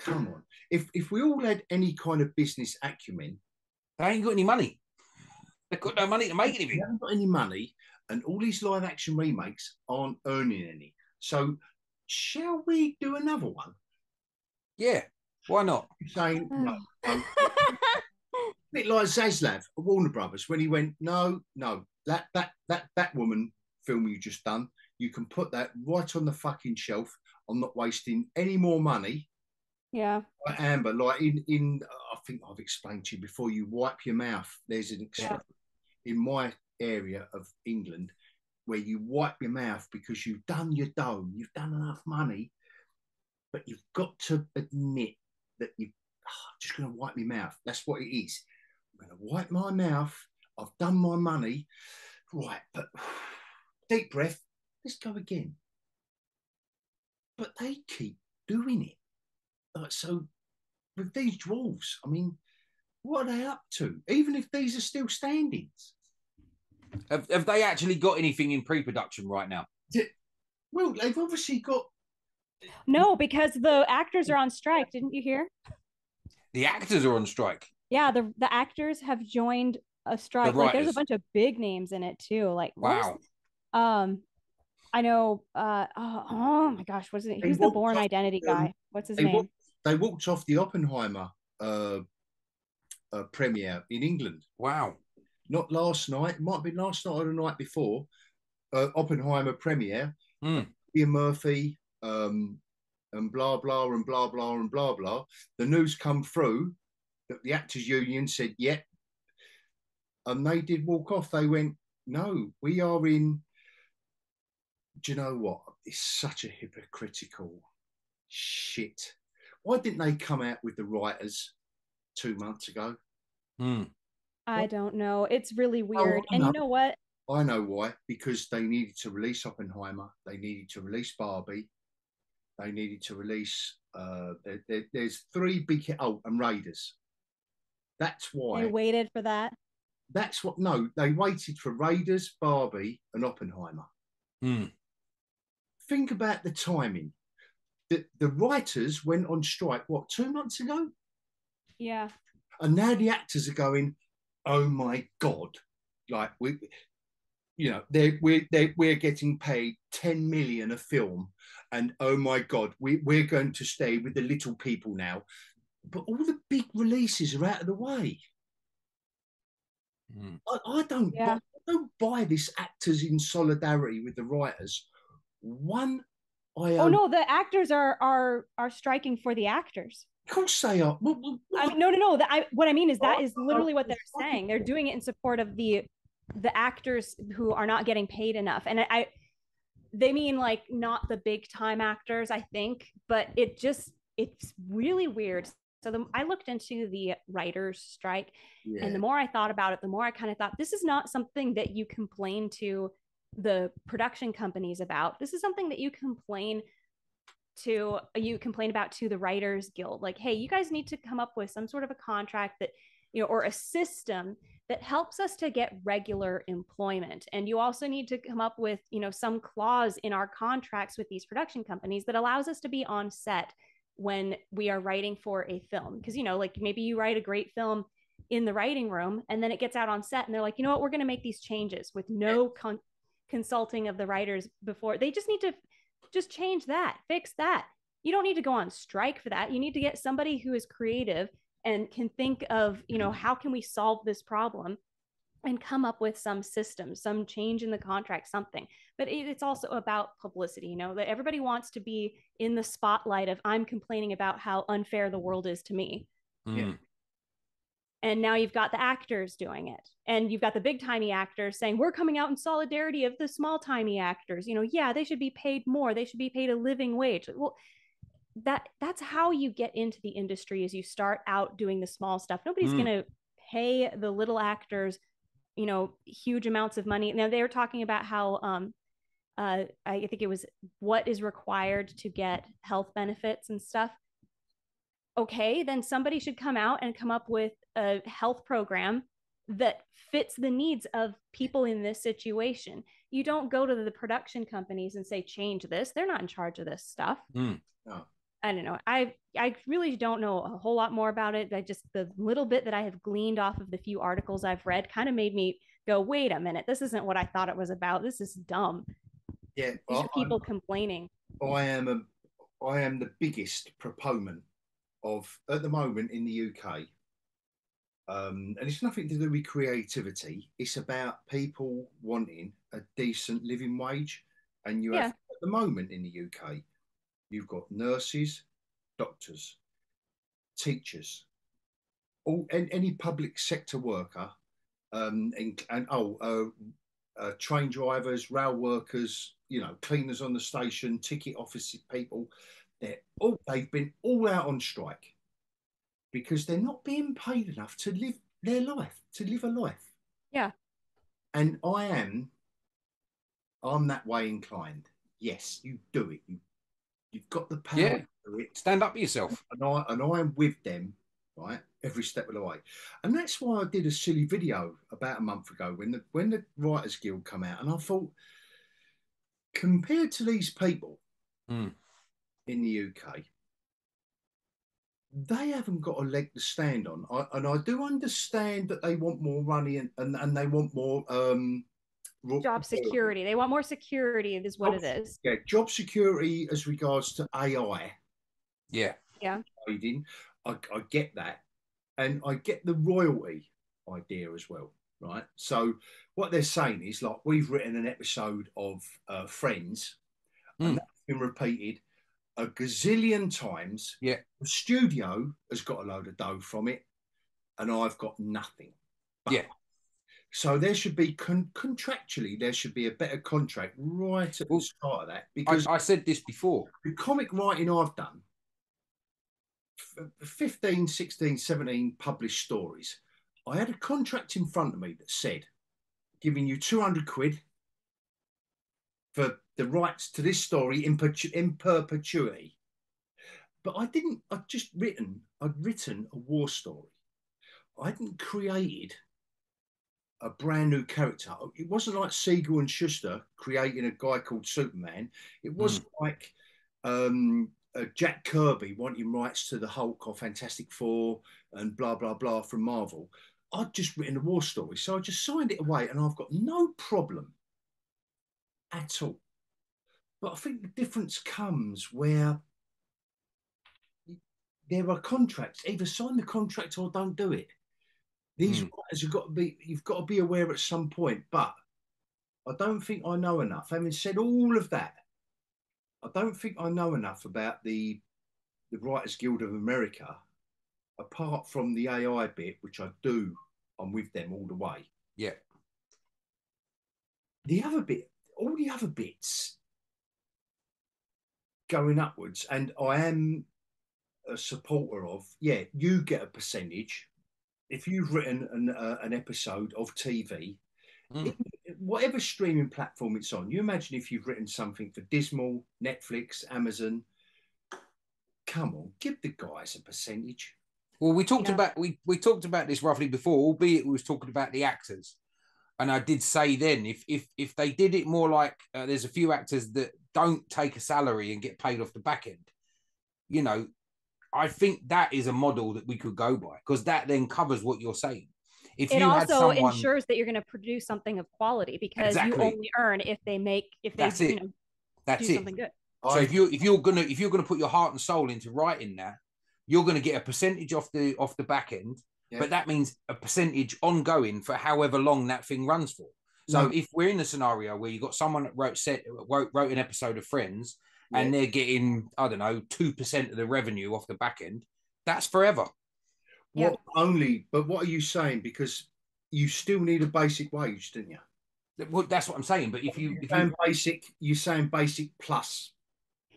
A: come on. If we all had any kind of business acumen,
C: they ain't got any money. They've got no money to make anything.
A: They haven't got any money, and all these live action remakes aren't earning any. So, shall we do another one?
C: Yeah, why not?
A: Saying no. A bit like Zaslav at Warner Brothers when he went, no, that woman film you just done, you can put that right on the fucking shelf. I'm not wasting any more money.
B: Yeah.
A: Amber, like in I think I've explained to you before, you wipe your mouth. There's an expression in my area of England where you wipe your mouth because you've done your dough, you've done enough money, but you've got to admit that I'm just going to wipe my mouth. That's what it is. I'm going to wipe my mouth. I've done my money. Right, but deep breath. Let's go again. But they keep doing it. So with these dwarves, I mean, what are they up to? Even if these are still standings.
C: Have they actually got anything in pre-production right now?
A: Well, they've obviously got.
B: No, because the actors are on strike. Didn't you hear?
C: The actors are on strike.
B: Yeah, the actors have joined a strike. Like, there's a bunch of big names in it too. Like,
C: wow.
B: I know. Oh my gosh, what's it? Who's the Bourne Identity guy? What's his name?
A: They walked off the Oppenheimer premiere in England.
C: Wow.
A: Not last night. It might have been last night or the night before. Oppenheimer premiere. Ian Murphy and blah blah and blah blah and blah blah. The news come through that the Actors Union said, "Yep," and they did walk off. They went, "No, we are in." Do you know what? It's such a hypocritical shit. Why didn't they come out with the writers 2 months ago?
B: I don't know. It's really weird. And you know what?
A: I know why. Because they needed to release Oppenheimer. They needed to release Barbie. They needed to release. There's three big hit. Oh, and Raiders. That's why
B: they waited for that.
A: That's what. No, they waited for Raiders, Barbie, and Oppenheimer. Think about the timing. The writers went on strike, what, 2 months ago?
B: Yeah.
A: And now the actors are going, oh my God. Like, we're getting paid 10 million a film. And oh my God, we're going to stay with the little people now. But all the big releases are out of the way. I don't buy this actors in solidarity with the writers. No,
B: the actors are striking for the actors.
A: Of course they are.
B: I mean, no. What I mean is that is literally what they're saying. They're doing it in support of the actors who are not getting paid enough, and they mean like not the big time actors, I think, but it's really weird. So I looked into the writers' strike, and the more I thought about it, the more I kind of thought this is not something that you complain to the production companies about. This is something that you complain about to the Writers Guild. Like, hey, you guys need to come up with some sort of a contract that, or a system that helps us to get regular employment. And you also need to come up with, some clause in our contracts with these production companies that allows us to be on set when we are writing for a film. Because, like maybe you write a great film in the writing room and then it gets out on set and they're like, you know what, we're going to make these changes with no consulting of the writers before. They just need to just change that, fix that. You don't need to go on strike for that. You need to get somebody who is creative and can think of, how can we solve this problem and come up with some system, some change in the contract, something. But it's also about publicity, you know, that everybody wants to be in the spotlight of I'm complaining about how unfair the world is to me.
A: Yeah.
B: And now you've got the actors doing it. And you've got the big timey actors saying, we're coming out in solidarity of the small timey actors. You know, yeah, they should be paid more. They should be paid a living wage. Well, that's how you get into the industry, is you start out doing the small stuff. Nobody's going to pay the little actors, you know, huge amounts of money. Now they were talking about how I think it was what is required to get health benefits and stuff. Okay, then somebody should come out and come up with a health program that fits the needs of people in this situation. You don't go to the production companies and say, change this. They're not in charge of this stuff.
A: No.
B: I don't know. I really don't know a whole lot more about it. The little bit that I have gleaned off of the few articles I've read kind of made me go, wait a minute, this isn't what I thought it was about. This is dumb.
A: Yeah.
B: These are people complaining.
A: I am the biggest proponent of, at the moment in the UK, and it's nothing to do with creativity. It's about people wanting a decent living wage. And you have, at the moment in the UK, you've got nurses, doctors, teachers, any public sector worker, train drivers, rail workers, you know, cleaners on the station, ticket office people. They've been all out on strike because they're not being paid enough to live their life, to live a life.
B: Yeah. And
A: I'm that way inclined. Yes, you do it. You've got the power to do it.
C: Stand up for yourself.
A: And I am with them, right, every step of the way. And that's why I did a silly video about a month ago when the Writers Guild come out, and I thought, compared to these people in the UK, they haven't got a leg to stand on. And I do understand that they want more money and they want more
B: job security. They want more security, is what it is.
A: Yeah, job security as regards to AI.
C: Yeah.
A: Trading. I get that. And I get the royalty idea as well, right? So what they're saying is, like, we've written an episode of Friends, and that's been repeated a gazillion times.
C: Yeah.
A: The studio has got a load of dough from it, and I've got nothing.
C: Yeah.
A: So there should be contractually, there should be a better contract right at the start of that. Because
C: I said this before.
A: The comic writing I've done, 15, 16, 17 published stories, I had a contract in front of me that said, giving you 200 quid for the rights to this story in perpetuity. But I'd written a war story. I hadn't created a brand new character. It wasn't like Siegel and Schuster creating a guy called Superman. It wasn't like Jack Kirby wanting rights to the Hulk or Fantastic Four and blah, blah, blah from Marvel. I'd just written a war story. So I just signed it away, and I've got no problem at all. But I think the difference comes where there are contracts. Either sign the contract or don't do it. These writers you've got to be aware at some point. But I don't think I know enough. Having said all of that, I don't think I know enough about the Writers Guild of America, apart from the AI bit, which I do. I'm with them all the way.
C: Yeah.
A: The other bit, all the other bits going upwards, and I am a supporter of, you get a percentage. If you've written an episode of TV, whatever streaming platform it's on, you imagine if you've written something for Dismal, Netflix, Amazon, come on, give the guys a percentage.
C: Well, we talked about we talked about this roughly before, albeit we was talking about the actors. And I did say then, if they did it more like there's a few actors that don't take a salary and get paid off the back end, you know, I think that is a model that we could go by, because that then covers what you're saying. If
B: it
C: you
B: also ensures that you're going to produce something of quality, because you only earn if they do something good.
C: So if you're gonna put your heart and soul into writing that, you're gonna get a percentage off the back end, but that means a percentage ongoing for however long that thing runs for. So if we're in a scenario where you've got someone that wrote an episode of Friends and they're getting, I don't know, 2% of the revenue off the back end, that's forever.
A: But what are you saying? Because you still need a basic wage, don't you?
C: Well, that's what I'm saying. But if you
A: you're saying basic plus.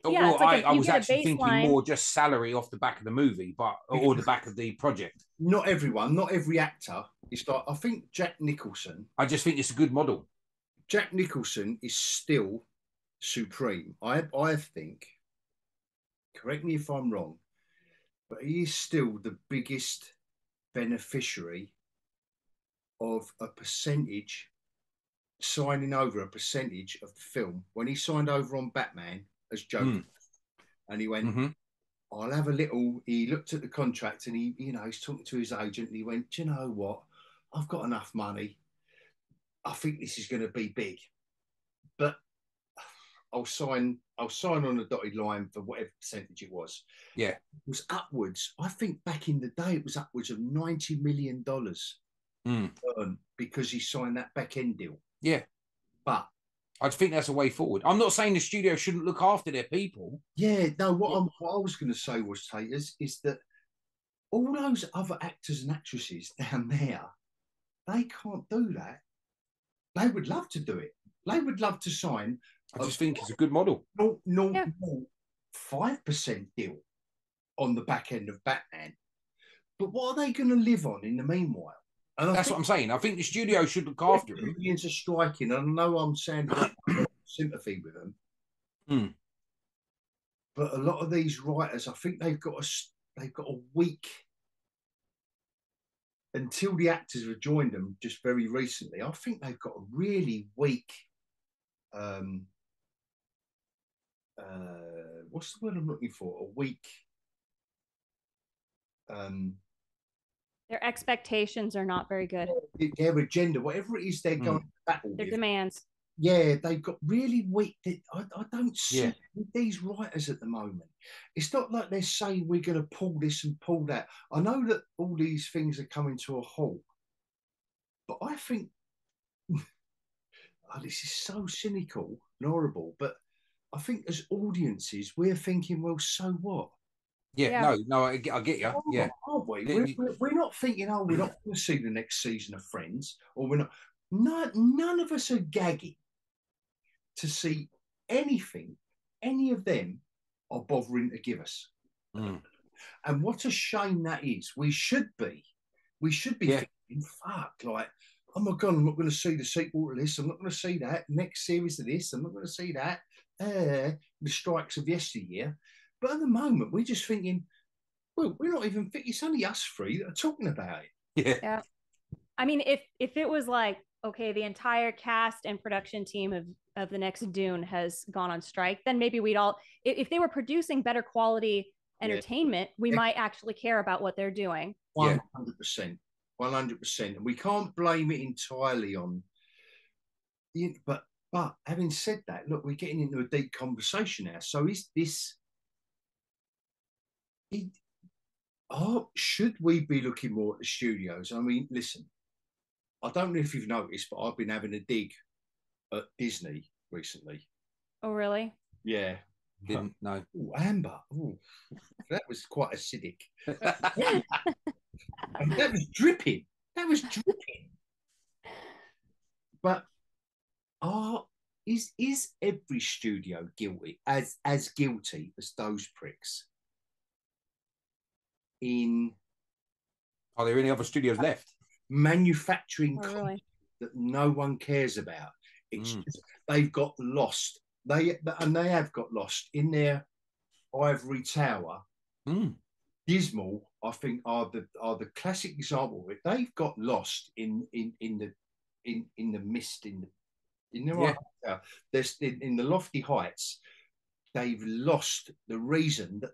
B: Yeah,
C: well, I was actually thinking more just salary off the back of the movie, or the back of the project.
A: Not everyone, not every actor. It's like, I think Jack Nicholson.
C: I just think it's a good model.
A: Jack Nicholson is still supreme. I think, correct me if I'm wrong, but he is still the biggest beneficiary of a percentage, signing over a percentage of the film. When he signed over on Batman as Joker, and he went, I'll have a little. He looked at the contract and he's talking to his agent and he went, do you know what? I've got enough money. I think this is going to be big, but I'll sign on the dotted line for whatever percentage it was.
C: Yeah,
A: it was upwards. I think back in the day it was upwards of $90 million because he signed that back end deal.
C: Yeah,
A: but
C: I think that's a way forward. I'm not saying the studio shouldn't look after their people.
A: Yeah, no. What I was going to say was, Tayters, is that all those other actors and actresses down there, they can't do that. They would love to do it. They would love to sign.
C: I just think it's a good model.
A: 5% deal on the back end of Batman. But what are they going to live on in the meanwhile?
C: And that's what I'm saying. I think the studio should look after them.
A: Millions are striking. I know I'm sounding like sympathy with them. But a lot of these writers, I think they've got a weak, until the actors have joined them just very recently, I think they've got a really weak what's the word I'm looking for? A weak
B: their expectations are not very good.
A: Their agenda, whatever it is they're going to battle
B: their
A: with.
B: Demands.
A: Yeah, they've got really weak. I don't see these writers at the moment. It's not like they're saying we're going to pull this and pull that. I know that all these things are coming to a halt, but I think this is so cynical and horrible. But I think as audiences, we're thinking, well, so what?
C: Yeah. No, I get you. Yeah,
A: aren't we? We're not thinking, we're not going to see the next season of Friends, or we're not. None of us are gagging to see anything any of them are bothering to give us. And what a shame that is. We should be thinking, fuck, like, oh my God, I'm not going to see the sequel to this. I'm not going to see that. Next series of this. I'm not going to see that. The strikes of yesteryear. But at the moment, we're just thinking, well, we're not even thinking. It's only us three that are talking about
C: it.
B: Yeah. I mean, if it was like, okay, the entire cast and production team of the next Dune has gone on strike, then maybe we'd all, if they were producing better quality entertainment, we might actually care about what they're doing.
A: 100%. 100%. And we can't blame it entirely on, but having said that, look, we're getting into a deep conversation now. So is this, should we be looking more at the studios? I mean, listen, I don't know if you've noticed, but I've been having a dig at Disney recently.
B: Oh, really?
A: Yeah.
C: Didn't know.
A: Ooh, Amber. Ooh, that was quite acidic. And that was dripping. But is every studio guilty, as guilty as those pricks?
C: Are there any other studios left?
A: Manufacturing content that no one cares about. It's just, they've got lost. They have got lost in their ivory tower. Dismal, I think, are the classic example of it. They've got lost in the mist, in the ivory tower. In the lofty heights. They've lost the reason that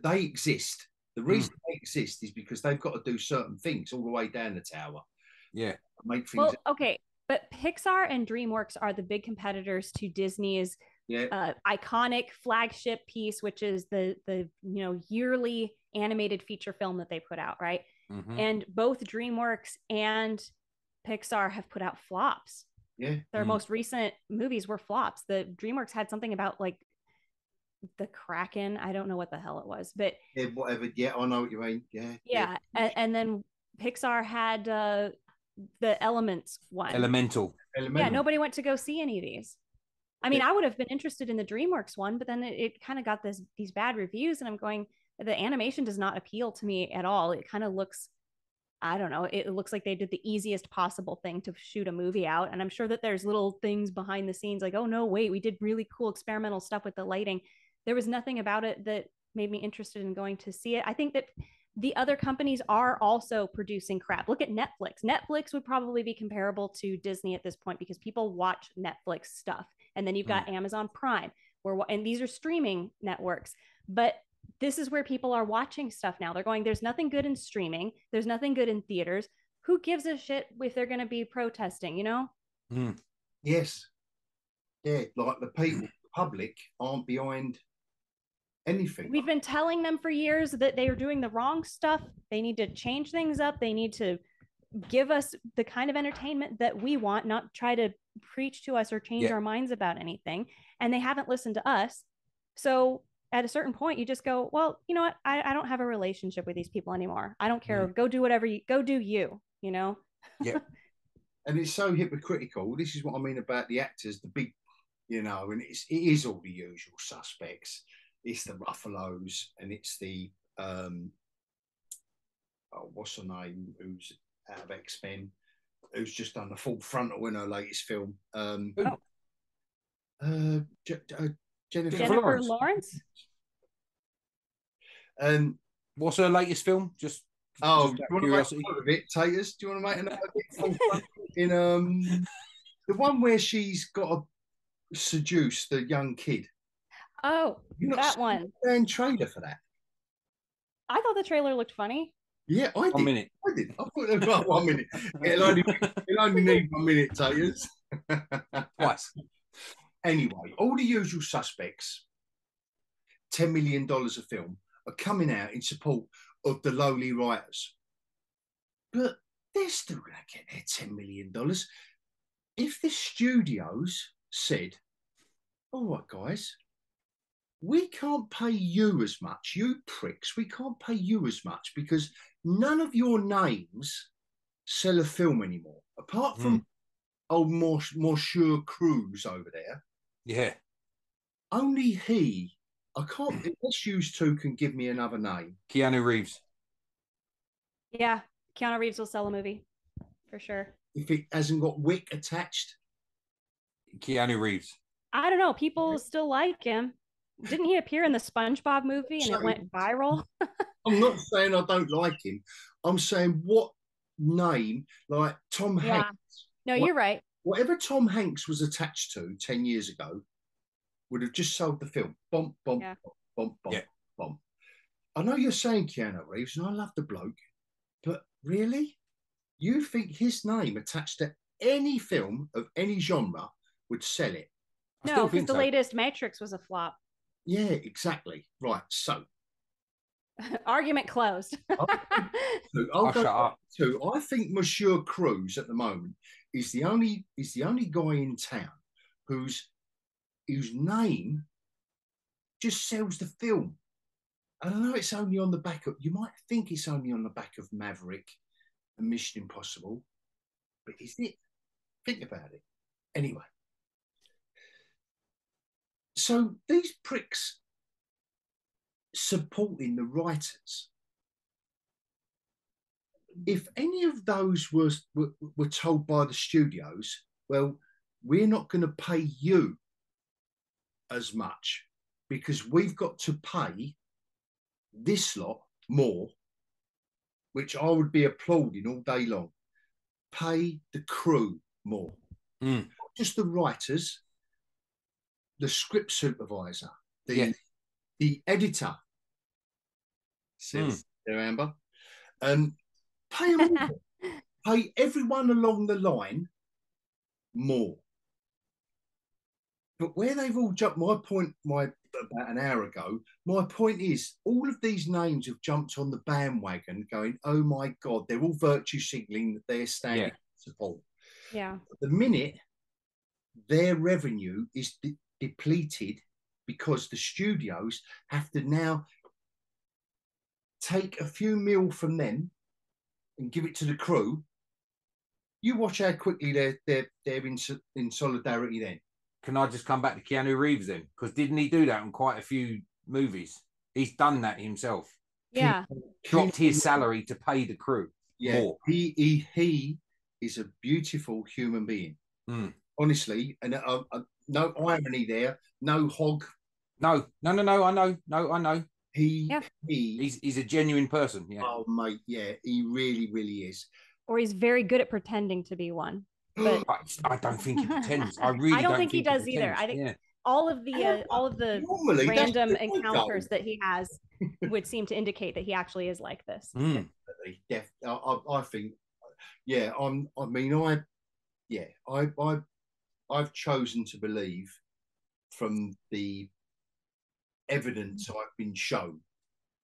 A: they exist. The reason they exist is because they've got to do certain things all the way down the tower.
C: Yeah.
B: Make things. Well, okay. But Pixar and DreamWorks are the big competitors to Disney's iconic flagship piece, which is the yearly animated feature film that they put out, right? And both DreamWorks and Pixar have put out flops.
A: Yeah.
B: Their most recent movies were flops. The DreamWorks had something about like the Kraken. I don't know what the hell it was, but
A: yeah, whatever. Yeah, I know what you mean. Yeah.
B: And then Pixar had the Elements one.
C: Elemental.
B: Yeah, nobody went to go see any of these. I mean, I would have been interested in the DreamWorks one, but then it kind of got these bad reviews, and I'm going, the animation does not appeal to me at all. It kind of looks, I don't know, it looks like they did the easiest possible thing to shoot a movie out. And I'm sure that there's little things behind the scenes like, oh no, wait, we did really cool experimental stuff with the lighting. There was nothing about it that made me interested in going to see it. I think that the other companies are also producing crap. Look at Netflix. Netflix would probably be comparable to Disney at this point because people watch Netflix stuff. And then you've got Amazon Prime, and these are streaming networks. But this is where people are watching stuff now. They're going, there's nothing good in streaming. There's nothing good in theaters. Who gives a shit if they're going to be protesting, you know?
A: Yes. Yeah, like the people, the public aren't behind anything.
B: We've been telling them for years that they are doing the wrong stuff. They need to change things up. They need to give us the kind of entertainment that we want, not try to preach to us or change our minds about anything. And they haven't listened to us. So at a certain point, you just go, well, you know what? I don't have a relationship with these people anymore. I don't care. Go do whatever go do you know?
C: Yeah.
A: And it's so hypocritical. This is what I mean about the actors, the big, you know, and it is all the usual suspects. It's the Ruffalos, and it's the what's her name, who's out of X-Men, who's just done the Full Frontal in her latest film.
B: Jennifer Lawrence.
C: What's her latest film? Just
A: do you want to make a bit, Tayters? Do you want to make another bit in the one where she's got to seduce the young kid?
B: Oh, that one.
A: Trailer for that.
B: I thought the trailer looked funny.
A: Yeah, I did.
C: 1 minute.
A: I did. I thought it was 1 minute. It'll only need 1 minute, Tayters.
C: Twice.
A: Anyway, all the usual suspects, $10 million a film, are coming out in support of the lowly writers. But they're still going to get their $10 million. If the studios said, all right, guys, we can't pay you as much, you pricks, we can't pay you as much because none of your names sell a film anymore, apart from old Monsieur Cruz over there.
C: Yeah.
A: Only he, I can't, unless you two can give me another name.
C: Keanu Reeves.
B: Yeah, Keanu Reeves will sell a movie, for sure.
A: If it hasn't got Wick attached.
C: Keanu Reeves.
B: I don't know, people still like him. Didn't he appear in the SpongeBob movie and it went viral?
A: I'm not saying I don't like him. I'm saying what name, like Tom Hanks.
B: No, you're right.
A: Whatever Tom Hanks was attached to 10 years ago would have just sold the film. Bomb, bomb, bomb, bomb, bomb. I know you're saying Keanu Reeves, and I love the bloke, but really? You think his name attached to any film of any genre would sell it?
B: No, because the latest Matrix was a flop.
A: Yeah, exactly. Right, so.
B: Argument closed.
A: I think Monsieur Cruz at the moment is the only guy in town whose name just sells the film. I don't know, it's only on the back of, you might think it's only on the back of Maverick and Mission Impossible, but is it? Think about it. Anyway. So these pricks supporting the writers, if any of those were told by the studios, well, we're not going to pay you as much because we've got to pay this lot more, which I would be applauding all day long. Pay the crew more, not just the writers, the script supervisor, the editor. Says there, Amber. Pay them more. Pay everyone along the line more. but where they've all jumped, my point, about an hour ago, my point is all of these names have jumped on the bandwagon going, oh my God, they're all virtue signaling that they're standing support.
B: Yeah.
A: The minute their revenue is depleted because the studios have to now take a few mil from them and give it to the crew, you watch how quickly they're in solidarity then.
C: Can I just come back to Keanu Reeves then? Because didn't he do that on quite a few movies? He's done that himself.
B: Yeah.
C: Dropped his salary to pay the crew more.
A: He is a beautiful human being. Honestly, and no irony there, no hog.
C: No, I know. He's a genuine person. Yeah.
A: Oh mate, yeah, he really, really is.
B: Or he's very good at pretending to be one. But
C: I don't think he pretends. I really don't think
B: he does either. I think all of the random encounters that he has would seem to indicate that he actually is like this.
A: Definitely. I think, yeah. I've chosen to believe from the evidence I've been shown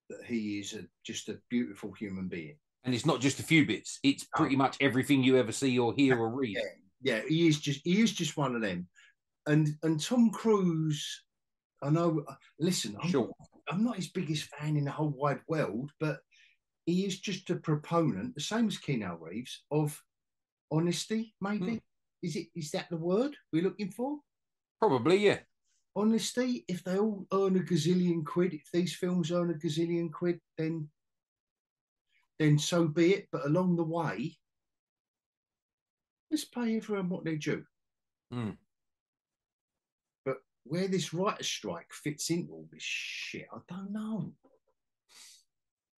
A: that he is just a beautiful human being.
C: And it's not just a few bits; it's pretty much everything you ever see or hear or read.
A: Yeah, he is just one of them. And Tom Cruise, I know. Listen, I'm not his biggest fan in the whole wide world, but he is just a proponent, the same as Keanu Reeves, of honesty. Maybe is that the word we're looking for?
C: Probably, yeah.
A: Honesty. If they all earn a gazillion quid, if these films earn a gazillion quid, then so be it. But along the way, let's pay everyone what they due. But where this writer's strike fits into all this shit, I don't know.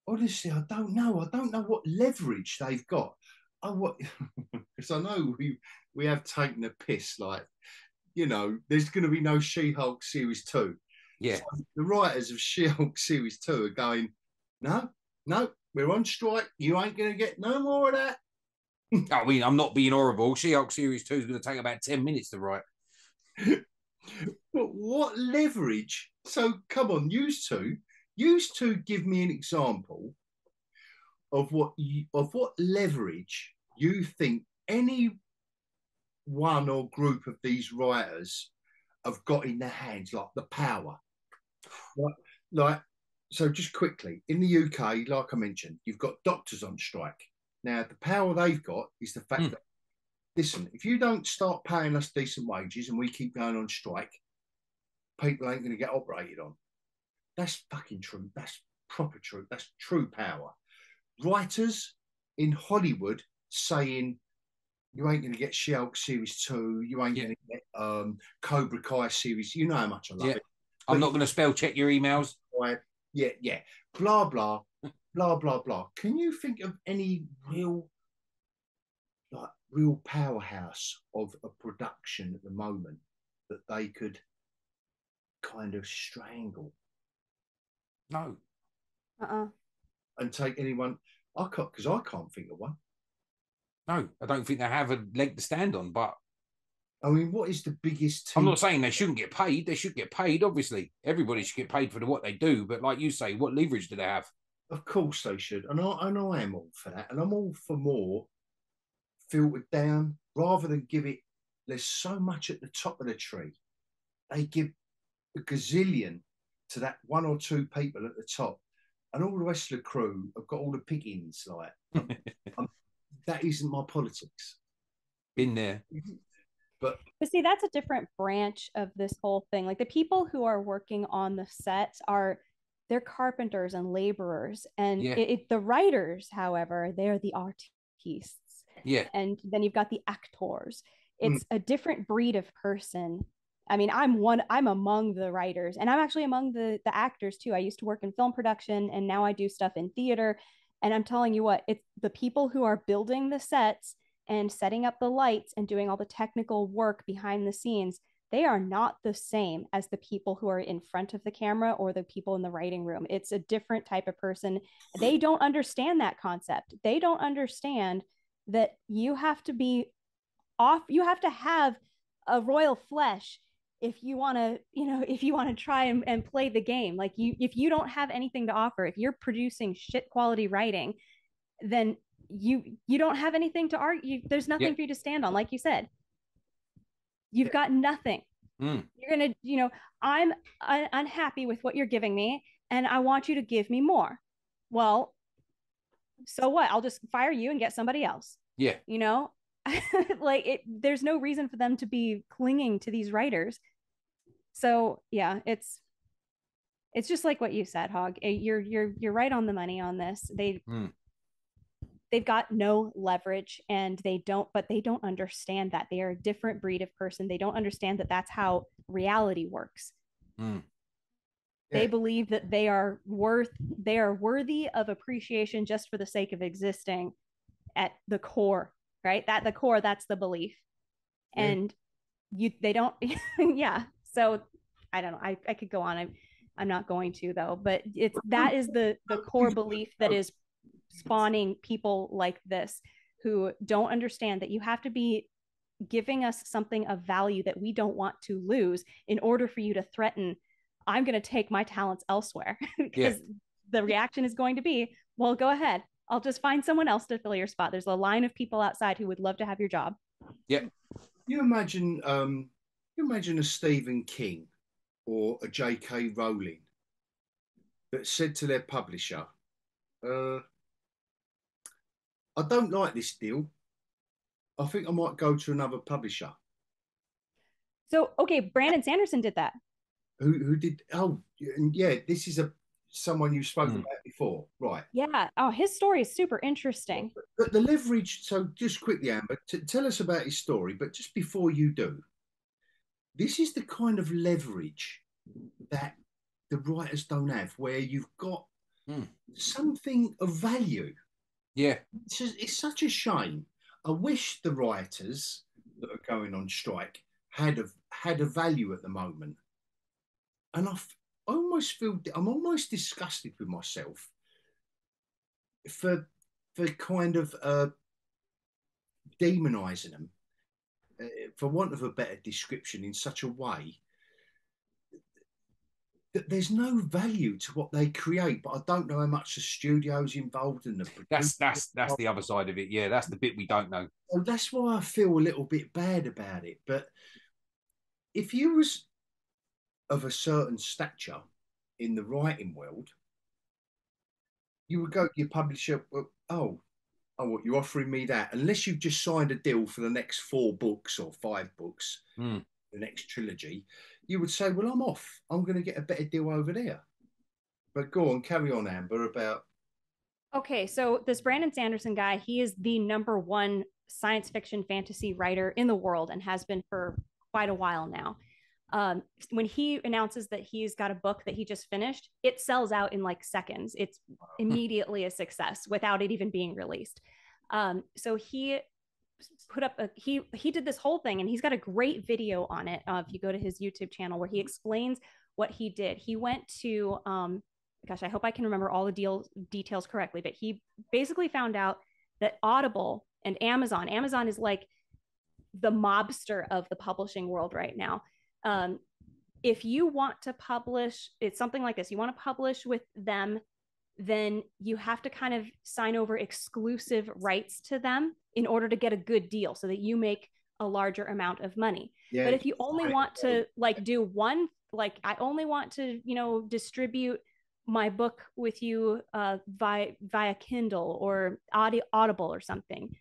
A: Honestly, I don't know. I don't know what leverage they've got. Because I know we have taken a piss, like, you know, there's going to be no She-Hulk Series 2.
C: Yeah.
A: So the writers of She-Hulk Series 2 are going, no, we're on strike. You ain't going to get no more of that.
C: I mean, I'm not being horrible. She-Hulk Series 2 is going to take about 10 minutes to write.
A: But what leverage? So come on, use two give me an example of what leverage you think any one or group of these writers have got in their hands, like the power. Like so just quickly, in the UK, like I mentioned, you've got doctors on strike. Now, the power they've got is the fact that, listen, if you don't start paying us decent wages and we keep going on strike, people ain't going to get operated on. That's fucking true. That's proper true. That's true power. Writers in Hollywood saying, you ain't going to get She-Hulk Series 2, you ain't going to get Cobra Kai Series. You know how much I love it.
C: I'm not going to spell check your emails.
A: Yeah. Blah, blah, blah, blah, blah. Can you think of any real powerhouse of a production at the moment that they could kind of strangle?
C: No.
A: And take anyone? I can't think of one.
C: No, I don't think they have a leg to stand on. But
A: I mean, what is the biggest team?
C: I'm not saying they shouldn't get paid. They should get paid, obviously. Everybody should get paid for what they do. But like you say, what leverage do they have?
A: Of course they should. And I am all for that. And I'm all for more filtered down rather than give it. There's so much at the top of the tree. They give a gazillion to that one or two people at the top. And all the rest of the crew have got all the pickings. Like, that isn't my politics.
C: Been there.
B: But see, that's a different branch of this whole thing. Like the people who are working on the sets they're carpenters and laborers. And the writers, however, they're the artistes.
C: Yeah.
B: And then you've got the actors. It's a different breed of person. I mean, I'm among the writers, and I'm actually among the actors too. I used to work in film production, and now I do stuff in theater. And I'm telling you what, it's the people who are building the sets and setting up the lights and doing all the technical work behind the scenes. They are not the same as the people who are in front of the camera or the people in the writing room. It's a different type of person. They don't understand that concept. They don't understand that you have to be off. You have to have a royal flesh if you want to, if you want to try and play the game, like if you don't have anything to offer, if you're producing shit quality writing, then you don't have anything to argue. There's nothing for you to stand on. Like you said, you've got nothing. You're going to, I'm unhappy with what you're giving me and I want you to give me more. Well, so what? I'll just fire you and get somebody else.
C: Yeah.
B: Like there's no reason for them to be clinging to these writers. So yeah, it's just like what you said, Hog. You're right on the money on this. They've got no leverage, and they don't understand that they are a different breed of person. They don't understand that that's how reality works. They believe that they are worthy of appreciation just for the sake of existing at the core, right? At the core, that's the belief. And they don't, yeah. So I don't know. I could go on. I'm not going to though, but that is the core belief that is spawning people like this who don't understand that you have to be giving us something of value that we don't want to lose in order for you to threaten, I'm going to take my talents elsewhere. Because the reaction is going to be, well, go ahead. I'll just find someone else to fill your spot. There's a line of people outside who would love to have your job.
C: Yep.
A: You imagine a Stephen King or a J.K. Rowling that said to their publisher, I don't like this deal. I think I might go to another publisher.
B: So, okay, Brandon Sanderson did that.
A: Who did? Oh, yeah, this is someone you've spoken about before, right?
B: Yeah. Oh, his story is super interesting.
A: But the leverage, so just quickly, Amber, tell us about his story, but just before you do, this is the kind of leverage that the writers don't have, where you've got something of value.
C: Yeah.
A: It's such a shame. I wish the writers that are going on strike had a value at the moment. And I almost feel I'm almost disgusted with myself for kind of demonizing them, for want of a better description, in such a way that there's no value to what they create. But I don't know how much the studio's involved in the
C: that's the other side of it. Yeah, that's the bit we don't know.
A: So that's why I feel a little bit bad about it. But if you was of a certain stature in the writing world, you would go to your publisher, well, oh, what, you're offering me that? Unless you've just signed a deal for the next 4 books or 5 books, the next trilogy, you would say, well, I'm off. I'm going to get a better deal over there. But go on, carry on, Amber, about...
B: Okay, so this Brandon Sanderson guy, he is the #1 science fiction fantasy writer in the world and has been for quite a while now. When he announces that he's got a book that he just finished, it sells out in like seconds. It's immediately a success without it even being released. So he put up he did this whole thing, and he's got a great video on it. If you go to his YouTube channel, where he explains what he did. He went to gosh, I hope I can remember all the details correctly, but he basically found out that Audible and Amazon is like the mobster of the publishing world right now. If you want to publish, it's something like this, you want to publish with them, then you have to kind of sign over exclusive rights to them in order to get a good deal so that you make a larger amount of money. Yeah, but if you only want to like do one, like I only want to, distribute my book with you via Kindle or Audible or something,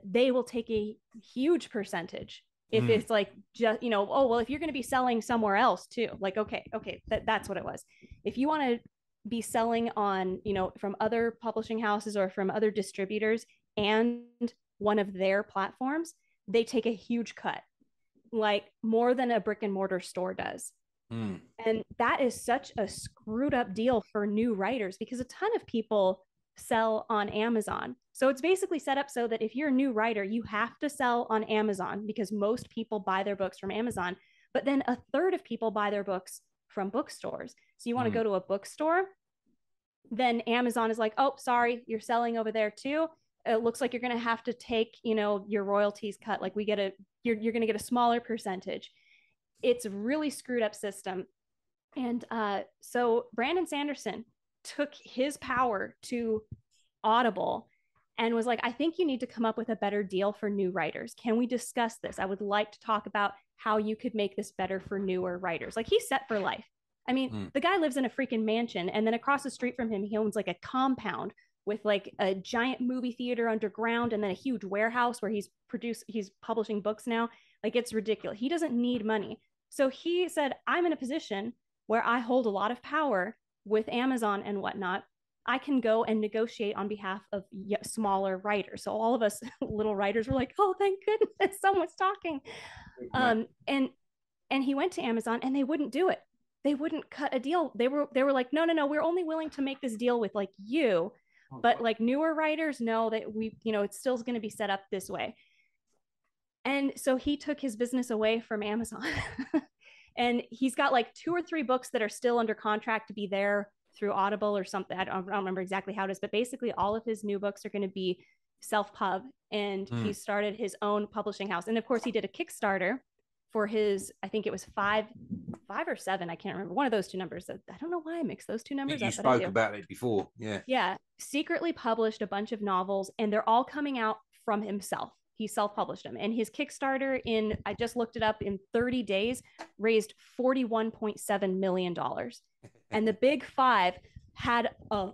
B: they will take a huge percentage. If it's like just, oh, well, if you're going to be selling somewhere else too, like, okay, that's what it was. If you want to be selling on, from other publishing houses or from other distributors and one of their platforms, they take a huge cut, like more than a brick and mortar store does. And that is such a screwed up deal for new writers, because a ton of people sell on Amazon. So it's basically set up so that if you're a new writer, you have to sell on Amazon, because most people buy their books from Amazon, but then a third of people buy their books from bookstores. So you want to go to a bookstore, then Amazon is like, oh, sorry, you're selling over there too. It looks like you're going to have to take, your royalties cut. Like you're going to get a smaller percentage. it's a really screwed up system. And so Brandon Sanderson took his power to Audible and was like, I think you need to come up with a better deal for new writers. Can we discuss this? I would like to talk about how you could make this better for newer writers. Like, he's set for life. I mean, the guy lives in a freaking mansion, and then across the street from him, he owns like a compound with like a giant movie theater underground, and then a huge warehouse where he's publishing books now. Like, it's ridiculous. He doesn't need money. So he said, I'm in a position where I hold a lot of power with Amazon and whatnot. I can go and negotiate on behalf of smaller writers. So all of us little writers were like, oh, thank goodness someone's talking. And he went to Amazon, and they wouldn't do it. They wouldn't cut a deal. They were like, no, we're only willing to make this deal with like you, but like newer writers know that we, it's still going to be set up this way. And so he took his business away from Amazon. And he's got like 2 or 3 books that are still under contract to be there through Audible or something. I don't remember exactly how it is, but basically all of his new books are going to be self-pub. And he started his own publishing house. And of course, he did a Kickstarter for his, I think it was 5 or 7. I can't remember. One of those 2 numbers. I don't know why I mixed those 2 numbers up.
C: You spoke about it before. Yeah.
B: Yeah. Secretly published a bunch of novels, and they're all coming out from himself. He self-published them. And his Kickstarter I just looked it up, in 30 days, raised $41.7 million. And the big 5 had a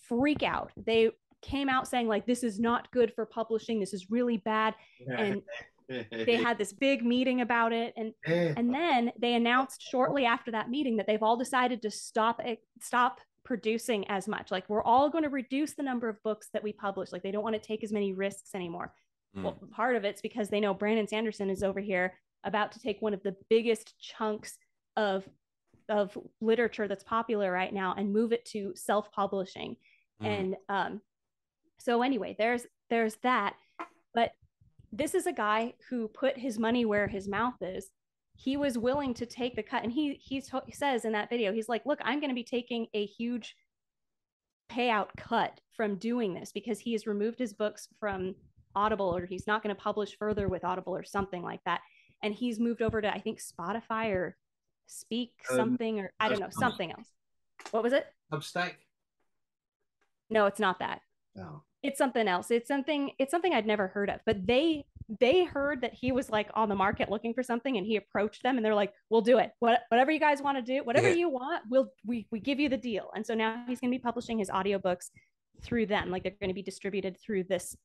B: freak out. They came out saying like, this is not good for publishing. This is really bad. And they had this big meeting about it. And then they announced shortly after that meeting that they've all decided to stop producing as much. Like, we're all going to reduce the number of books that we publish. Like, they don't want to take as many risks anymore. Well, part of it's because they know Brandon Sanderson is over here about to take one of the biggest chunks of literature that's popular right now and move it to self-publishing. And so anyway, there's that. But this is a guy who put his money where his mouth is. He was willing to take the cut. And he says in that video, he's like, look, I'm going to be taking a huge payout cut from doing this, because he has removed his books from Audible, or he's not going to publish further with Audible or something like that. And he's moved over to, I think, Spotify or Speak something, or I don't know, something else. What was it?
A: Substack?
B: No, it's not that.
A: No.
B: It's something else. It's something I'd never heard of. But they heard that he was like on the market looking for something, and he approached them, and they're like, we'll do it. Whatever you guys want to do, whatever you want, we give you the deal. And so now he's going to be publishing his audiobooks through them. Like, they're going to be distributed through this,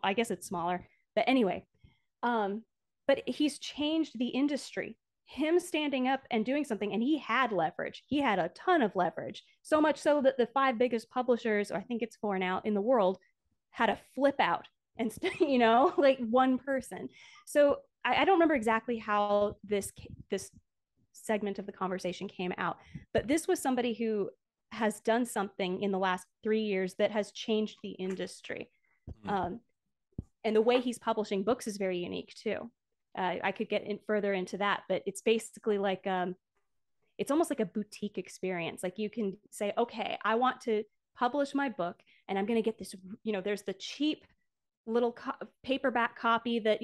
B: I guess it's smaller. But anyway, but he's changed the industry. Him standing up and doing something, and he had leverage. He had a ton of leverage, so much so that the 5 biggest publishers, or I think it's 4 now, in the world, had a flip out, and like one person. So I don't remember exactly how this segment of the conversation came out, but this was somebody who has done something in the last 3 years that has changed the industry. And the way he's publishing books is very unique too. I could get further into that, but it's basically like, it's almost like a boutique experience. Like, you can say, okay, I want to publish my book, and I'm going to get this, there's the cheap little paperback copy that,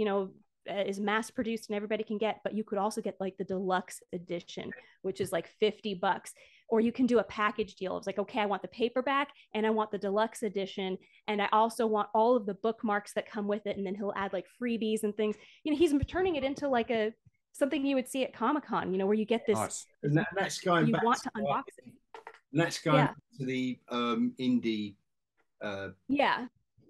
B: is mass produced and everybody can get, but you could also get like the deluxe edition, which is like $50. Or you can do a package deal. It's like, okay, I want the paperback and I want the deluxe edition, and I also want all of the bookmarks that come with it. And then he'll add like freebies and things. He's turning it into like something you would see at Comic-Con, where you get this.
A: Nice. And that's going
B: you
A: back
B: want to unbox it.
A: And that's going to the indie.
B: Yeah.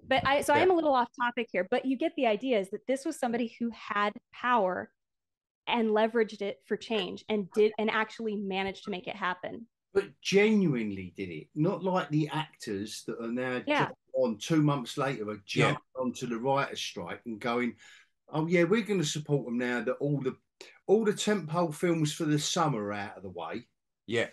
B: But I am a little off topic here, but you get the idea, is that this was somebody who had power and leveraged it for change, and actually managed to make it happen.
A: But genuinely did it, not like the actors that are now on 2 months later are jumping onto the writer's strike and going, oh yeah, we're going to support them now that all the tentpole films for the summer are out of the way.
C: Yeah,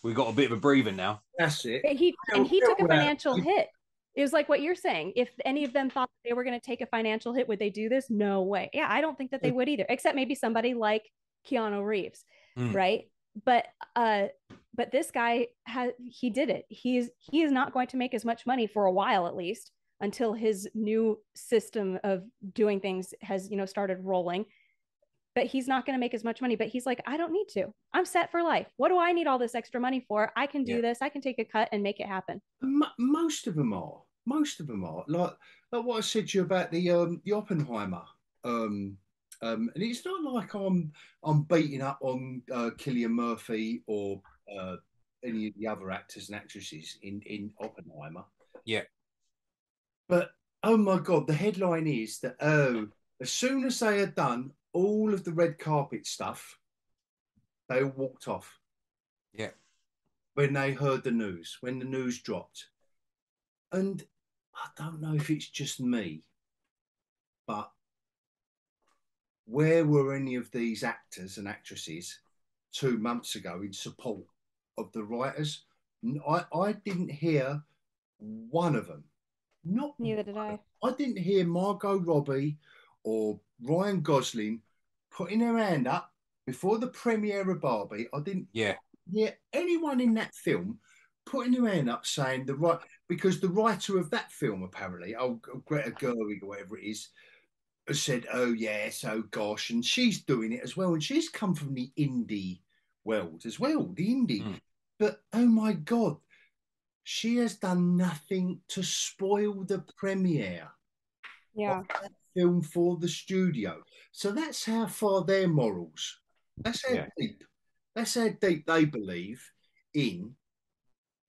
C: we got a bit of a breather now.
A: That's it.
B: He took a financial hit. It was like what you're saying. If any of them thought they were going to take a financial hit, would they do this? No way. Yeah, I don't think that they would either, except maybe somebody like Keanu Reeves, right? But this guy he did it. He is not going to make as much money for a while, at least, until his new system of doing things has started rolling. but he's not going to make as much money. But he's like, I don't need to. I'm set for life. What do I need all this extra money for? I can do this. I can take a cut and make it happen.
A: Most of them are. Most of them are. Like what I said to you about the Oppenheimer. And it's not like I'm beating up on Cillian Murphy or any of the other actors and actresses in Oppenheimer.
C: Yeah.
A: But oh my God, the headline is that as soon as they had done all of the red carpet stuff, they all walked off.
C: Yeah.
A: When they heard the news, when the news dropped. And I don't know if it's just me, but where were any of these actors and actresses 2 months ago in support of the writers? I didn't hear one of them.
B: Neither did I.
A: I didn't hear Margot Robbie or Ryan Gosling putting their hand up before the premiere of Barbie. I didn't hear anyone in that film putting their hand up saying because the writer of that film apparently, Greta Gerwig or whatever it is, has said, oh yes, oh gosh, and she's doing it as well, and she's come from the indie world as well, the indie. But oh my God, she has done nothing to spoil the premiere of that film for the studio. So that's how far their morals. That's how deep. That's how deep they believe in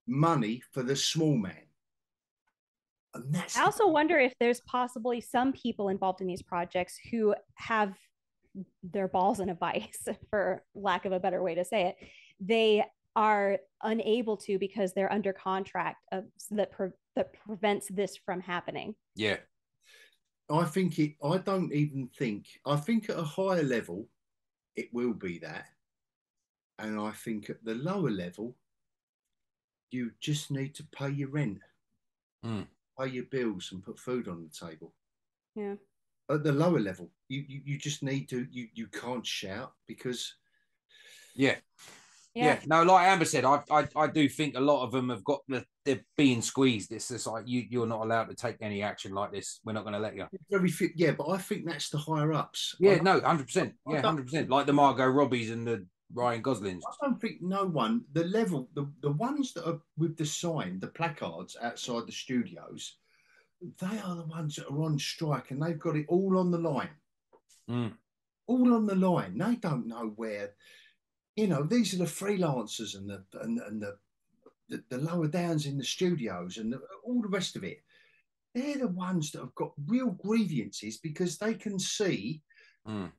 A: money for the small man. And
B: I also wonder if there's possibly some people involved in these projects who have their balls in a vice, for lack of a better way to say it. They are unable to because they're under contract that prevents this from happening.
A: Yeah. I think I think at a higher level, it will be that. And I think at the lower level, you just need to pay your rent, pay your bills, and put food on the table.
B: Yeah.
A: At the lower level, you just need to, you can't shout because.
C: Yeah. No, like Amber said, I do think a lot of them have got they're being squeezed. It's just like you're not allowed to take any action like this. We're not going to let you.
A: Yeah, but I think that's the higher ups.
C: Yeah, no, 100%. Yeah, 100%. Like the Margot Robbies and the Ryan Goslings.
A: I don't think no one, the ones that are with the sign, the placards outside the studios, they are the ones that are on strike, and they've got it all on the line. All on the line. They don't know where. These are the freelancers and the lower downs in the studios and all the rest of it. They're the ones that have got real grievances because they can see the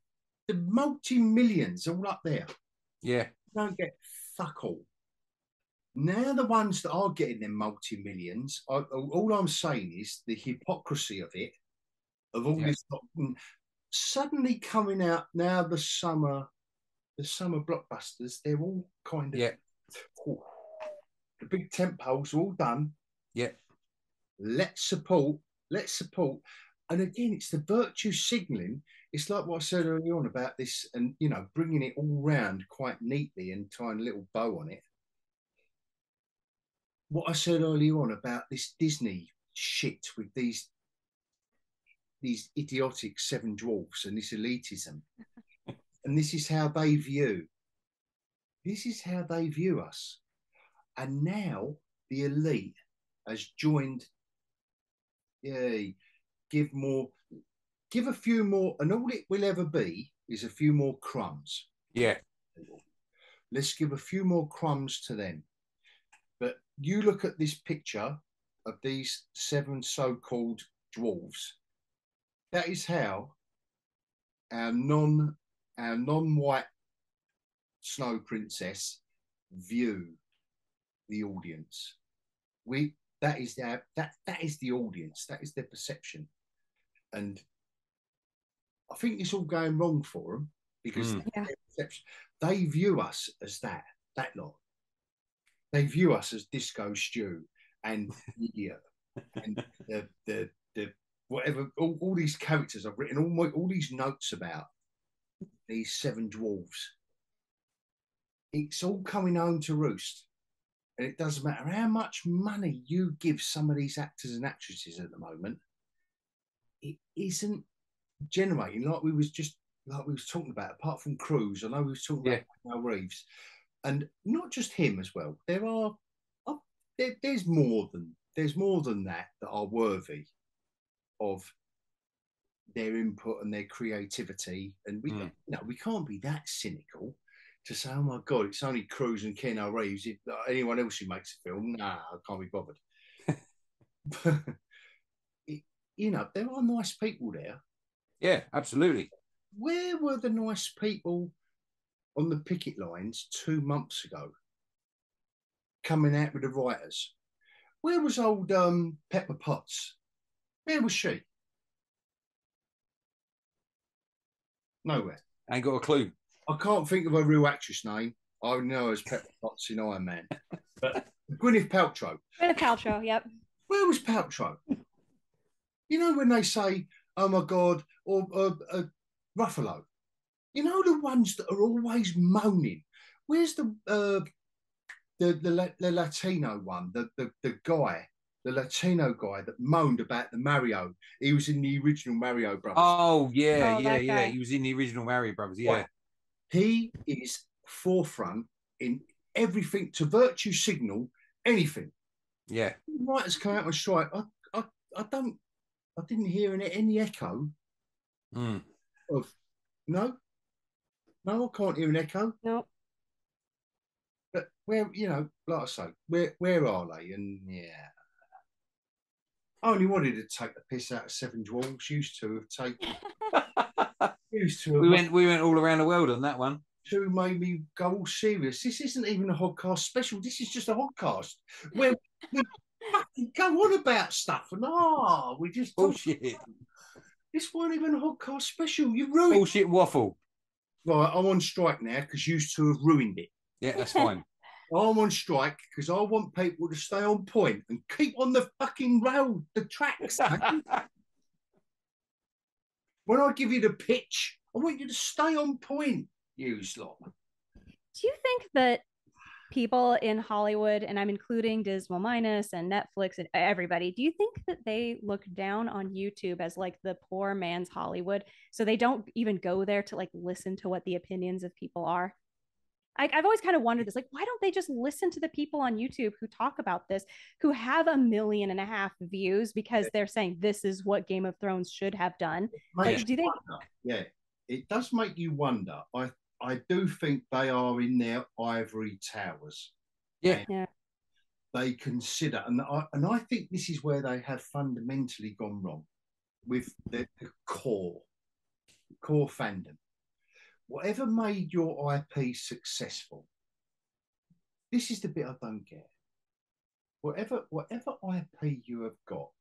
A: multi-millions all up there.
C: Yeah.
A: Don't get fuck all. Now the ones that are getting them multi-millions, all I'm saying is the hypocrisy of it, of all this suddenly coming out now. The summer blockbusters, they're all kind of the big tent poles are all done.
C: Yeah.
A: Let's support. And again, it's the virtue signalling. It's like what I said earlier on about this, and bringing it all round quite neatly and tying a little bow on it. What I said earlier on about this Disney shit with these idiotic seven dwarfs and this elitism. And this is how they view us. And now the elite has joined. Give a few more, and all it will ever be is a few more crumbs.
C: Yeah.
A: Let's give a few more crumbs to them. But you look at this picture of these 7 so-called dwarves. That is how our non-white snow princess view the audience. That is the audience. That is their perception. And I think it's all going wrong for them because they view us as that lot. They view us as Disco Stew and idiot and the whatever, all these characters I've written, all these notes about these 7 dwarves. It's all coming home to roost. And it doesn't matter how much money you give some of these actors and actresses at the moment, it isn't generating, like we was just like we was talking about, apart from Cruise, I know we was talking
C: Yeah.
A: about Keanu Reeves, and not just him as well. There are there's more than that are worthy of their input and their creativity, and we we can't be that cynical to say, oh my god, it's only Cruise and Keanu Reeves. If anyone else who makes a film, nah, I can't be bothered. You know, there are nice people there.
C: Yeah, absolutely.
A: Where were the nice people on the picket lines 2 months ago, coming out with the writers? Where was old Pepper Potts? Where was she? Nowhere.
C: Ain't got a clue.
A: I can't think of her real actress name. I know her as Pepper Potts in Iron Man. But Gwyneth Paltrow.
B: Gwyneth Paltrow, yep.
A: Where was Paltrow? You know when they say, oh my God, or Ruffalo? You know the ones that are always moaning. Where's the Latino one, the guy, the Latino guy that moaned about the Mario? He was in the original Mario Brothers.
C: Oh yeah,
B: Oh,
C: yeah. He was in the original Mario Brothers. Yeah,
A: right. He is forefront in everything to virtue signal anything.
C: Yeah.
A: Writers come out on strike. I didn't hear any echo of no, I can't hear an echo.
B: Nope.
A: But where, you know, like I say, where are they? And yeah, I only wanted to take the piss out of Seven Dwarves. Used to have taken.
C: We went all around the world on that one.
A: Who made me go all serious. This isn't even a hogCAST special. This is just a hogCAST where we fucking go on about stuff and we just
C: bullshit.
A: This wasn't even a hogCAST special. You ruined
C: bullshit waffle.
A: Right, I'm on strike now because you two have ruined it.
C: Yeah, that's fine.
A: I'm on strike because I want people to stay on point and keep on the fucking road, the tracks. When I give you the pitch, I want you to stay on point, you slot.
B: Do you think that people in Hollywood, and I'm including Dismal Minus and Netflix and everybody, do you think that they look down on YouTube as like the poor man's Hollywood? So they don't even go there to like listen to what the opinions of people are? I've always kind of wondered this, like, why don't they just listen to the people on YouTube who talk about this, who have 1.5 million views because they're saying this is what Game of Thrones should have done? Like, do they?
A: Yeah, it does make you wonder. I do think they are in their ivory towers.
C: Yeah.
A: They consider, and I think this is where they have fundamentally gone wrong with the core fandom. Whatever made your IP successful, this is the bit I don't get. Whatever IP you have got,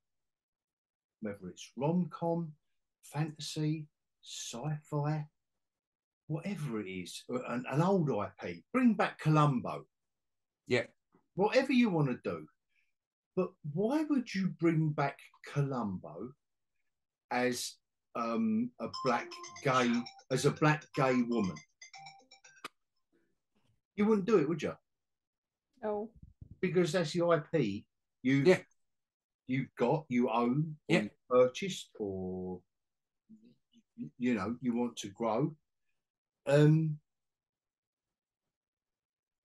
A: whether it's rom-com, fantasy, sci-fi, whatever it is, an old IP, bring back Columbo.
C: Yeah.
A: Whatever you want to do. But why would you bring back Columbo as a black gay woman? You wouldn't do it, would you?
B: No.
A: Because that's the IP you've got, you own, or you purchased, or you know, you want to grow.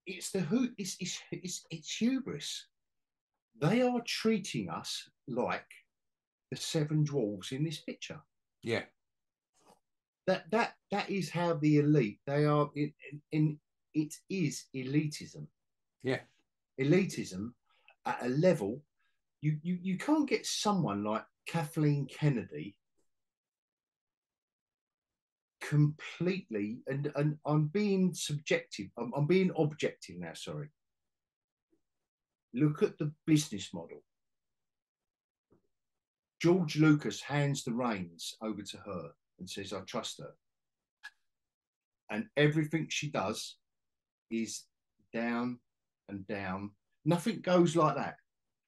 A: It's hubris. They are treating us like the Seven Dwarves in this picture.
C: Yeah.
A: That is how the elite, they are in it is elitism.
C: Yeah.
A: Elitism at a level you can't get someone like Kathleen Kennedy completely, and I'm being subjective, I'm being objective now, sorry. Look at the business model. George Lucas hands the reins over to her and says, I trust her. And everything she does is down and down. Nothing goes like that.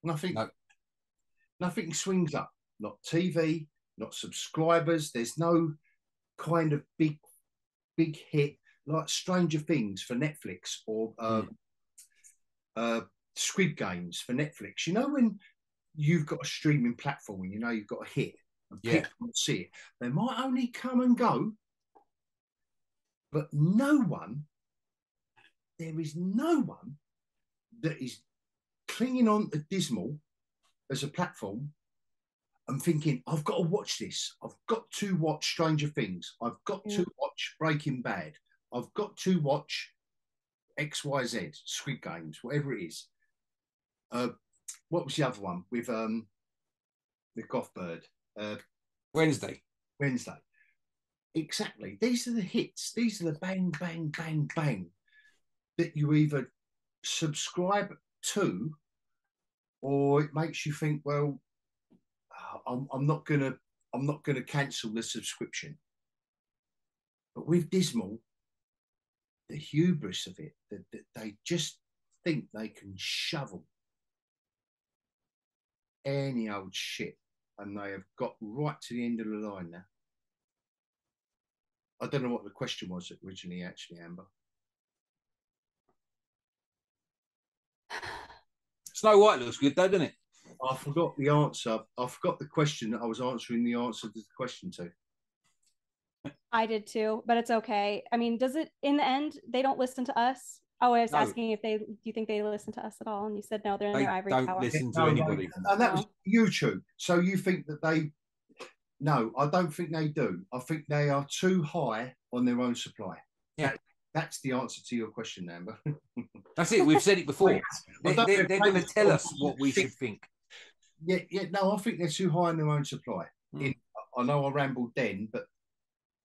A: Nothing swings up. Not TV, not subscribers. There's no kind of big hit like Stranger Things for Netflix, or Squid Games for Netflix. You know, when you've got a streaming platform and you know you've got a hit and people will see it, they might only come and go, But there is no one that is clinging on to Dismal as a platform and thinking, I've got to watch this. I've got to watch Stranger Things. I've got to watch Breaking Bad. I've got to watch XYZ, Squid Games, whatever it is. What was the other one with the Gothbird?
C: Wednesday.
A: Exactly. These are the hits. These are the bang, bang, bang, bang that you either subscribe to, or it makes you think, well, I'm not gonna cancel the subscription. But with Dismal, the hubris of it, that they just think they can shovel any old shit, and they have got right to the end of the line now. I don't know what the question was originally, actually, Amber.
C: Snow White looks good, though, doesn't it?
A: I forgot the answer. I forgot the question that I was answering the answer to the question to.
B: I did too, but it's okay. I mean, does it, in the end, they don't listen to us? Oh, I was asking if do you think they listen to us at all? And you said no, they're in their ivory tower.
C: They don't listen to anybody.
A: And that was YouTube. So you think that they, no, I don't think they do. I think they are too high on their own supply.
C: Yeah.
A: That's the answer to your question, Amber.
C: That's it. We've said it before. They're going to tell us what we should think.
A: Yeah, no, I think they're too high on their own supply. I know I rambled then, but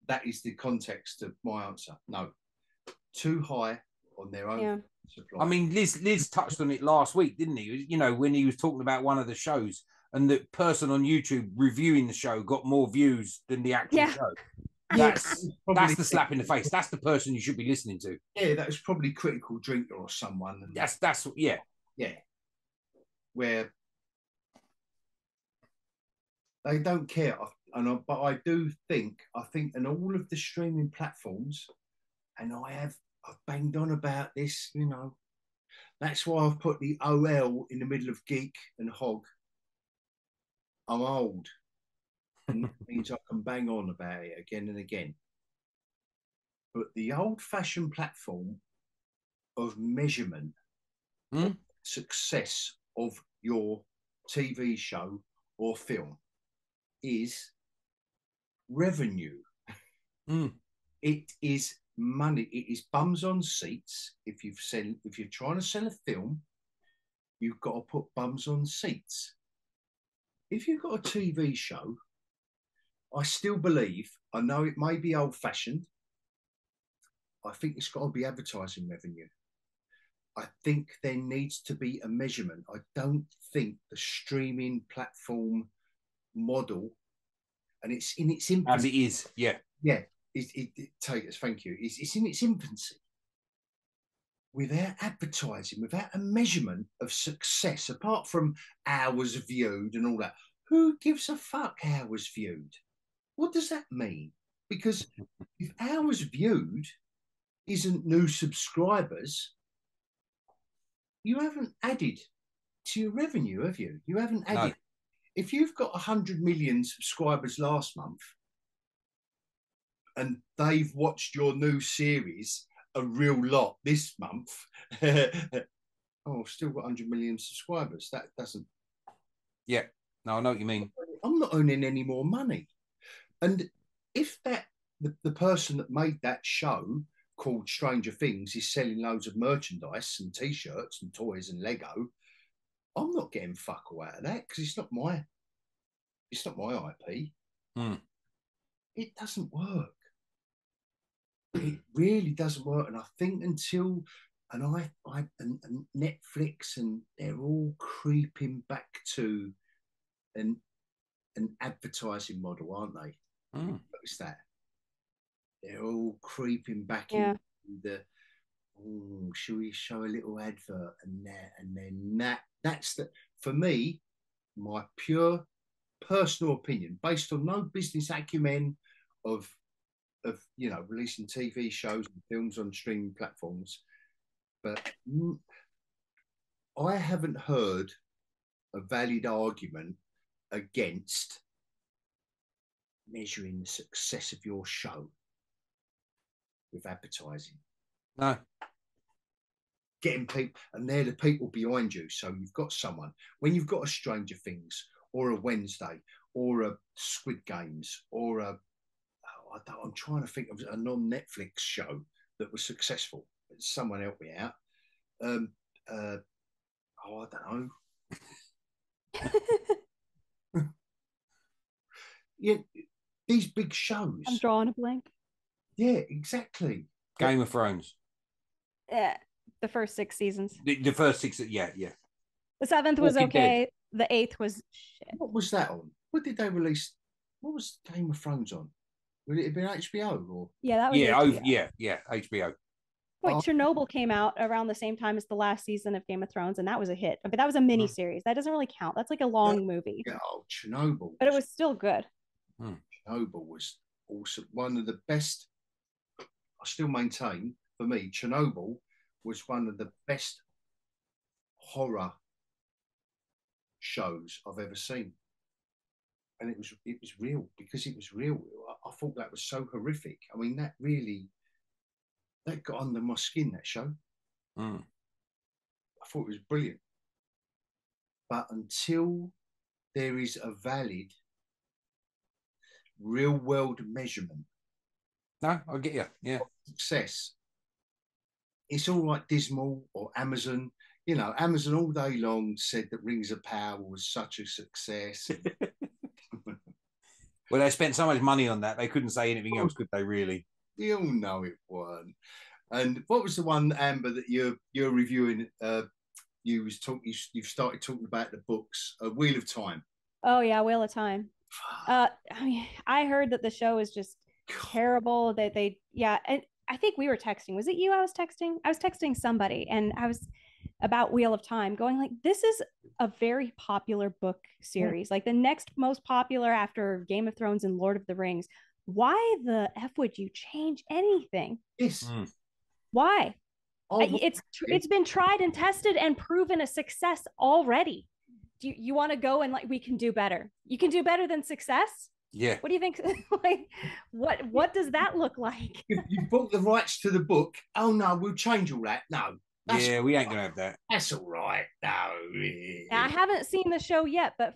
A: that is the context of my answer. No, too high on their own supply.
C: I mean, Liz touched on it last week, didn't he? You know, when he was talking about one of the shows, and the person on YouTube reviewing the show got more views than the actual show. That's the slap in the face. That's the person you should be listening to.
A: Yeah, that was probably Critical Drinker or someone.
C: That's
A: where they don't care. But I do think, in all of the streaming platforms, and I've banged on about this, you know, that's why I've put the OL in the middle of geek and hog. I'm old, and that means I can bang on about it again and again. But the old-fashioned platform of measurement, of success of your TV show or film is revenue. It is money. It is bums on seats. If you're trying to sell a film, you've got to put bums on seats. If you've got a TV show, I still believe, I know it may be old-fashioned, I think it's got to be advertising revenue. I think there needs to be a measurement. I don't think the streaming platform model, and it's in its infancy.
C: As it is, yeah.
A: Tayters, thank you. It's in its infancy. Without advertising, without a measurement of success, apart from hours viewed and all that, who gives a fuck hours viewed? What does that mean? Because if hours viewed isn't new subscribers, you haven't added to your revenue, have you? You haven't added. No. If you've got 100 million subscribers last month and they've watched your new series a real lot this month, still got 100 million subscribers. That doesn't.
C: Yeah, no, I know what you mean.
A: I'm not earning any more money. And if the person that made that show called Stranger Things is selling loads of merchandise and T-shirts and toys and Lego, I'm not getting fuck all out of that because it's not my IP. It doesn't work. It really doesn't work. And I think until and Netflix and they're all creeping back to an advertising model, aren't they? Notice that they're all creeping back into the shall we show a little advert and then that's for me, my pure personal opinion based on no business acumen of releasing TV shows and films on streaming platforms, but I haven't heard a valid argument against measuring the success of your show. with advertising.
C: No.
A: Getting people, and they're the people behind you. So you've got someone, when you've got a Stranger Things or a Wednesday or a Squid Games or I'm trying to think of a non-Netflix show that was successful. Someone help me out. I don't know. Yeah, these big shows.
B: I'm drawing a blank.
A: Yeah, exactly.
C: Game of Thrones.
B: Yeah, the first 6 seasons.
C: The first 6, yeah.
B: The 7th was
C: Walking
B: okay.
C: Dead.
B: The 8th was shit.
A: What was that on? What did they release? What was Game of Thrones on? Would it have been HBO or?
B: Yeah, that was
C: HBO. HBO.
B: Wait, Chernobyl came out around the same time as the last season of Game of Thrones, and that was a hit. But that was a mini series. That doesn't really count. That's like a long movie.
A: Yeah, Chernobyl.
B: But it was still good.
A: Chernobyl was also one of the best. I still maintain, for me, Chernobyl was one of the best horror shows I've ever seen. And it was real, because it was real. I thought that was so horrific. I mean, that got under my skin, that show. I thought it was brilliant. But until there is a valid real world measurement.
C: No, I get you. Yeah.
A: Success. It's all like Dismal or Amazon. You know, Amazon all day long said that Rings of Power was such a success.
C: Well, they spent so much money on that, they couldn't say anything else, could they, really?
A: You all know it weren't. And what was the one, Amber, that you're reviewing? You've started talking about the books, Wheel of Time.
B: Oh yeah, Wheel of Time. I heard that the show is just terrible. And I think we were texting. Was it you? I was texting somebody, and I was about Wheel of Time, going like, this is a very popular book series, like the next most popular after Game of Thrones and Lord of the Rings. Why the F would you change anything?
A: Yes.
B: Why? It's been tried and tested and proven a success already. Do you want to go and like, we can do better? You can do better than success?
C: Yeah.
B: What do you think? Like, what does that look like?
A: You bought the rights to the book. Oh no, we'll change all that. No.
C: We ain't gonna have that.
A: That's all right. No.
B: I haven't seen the show yet, but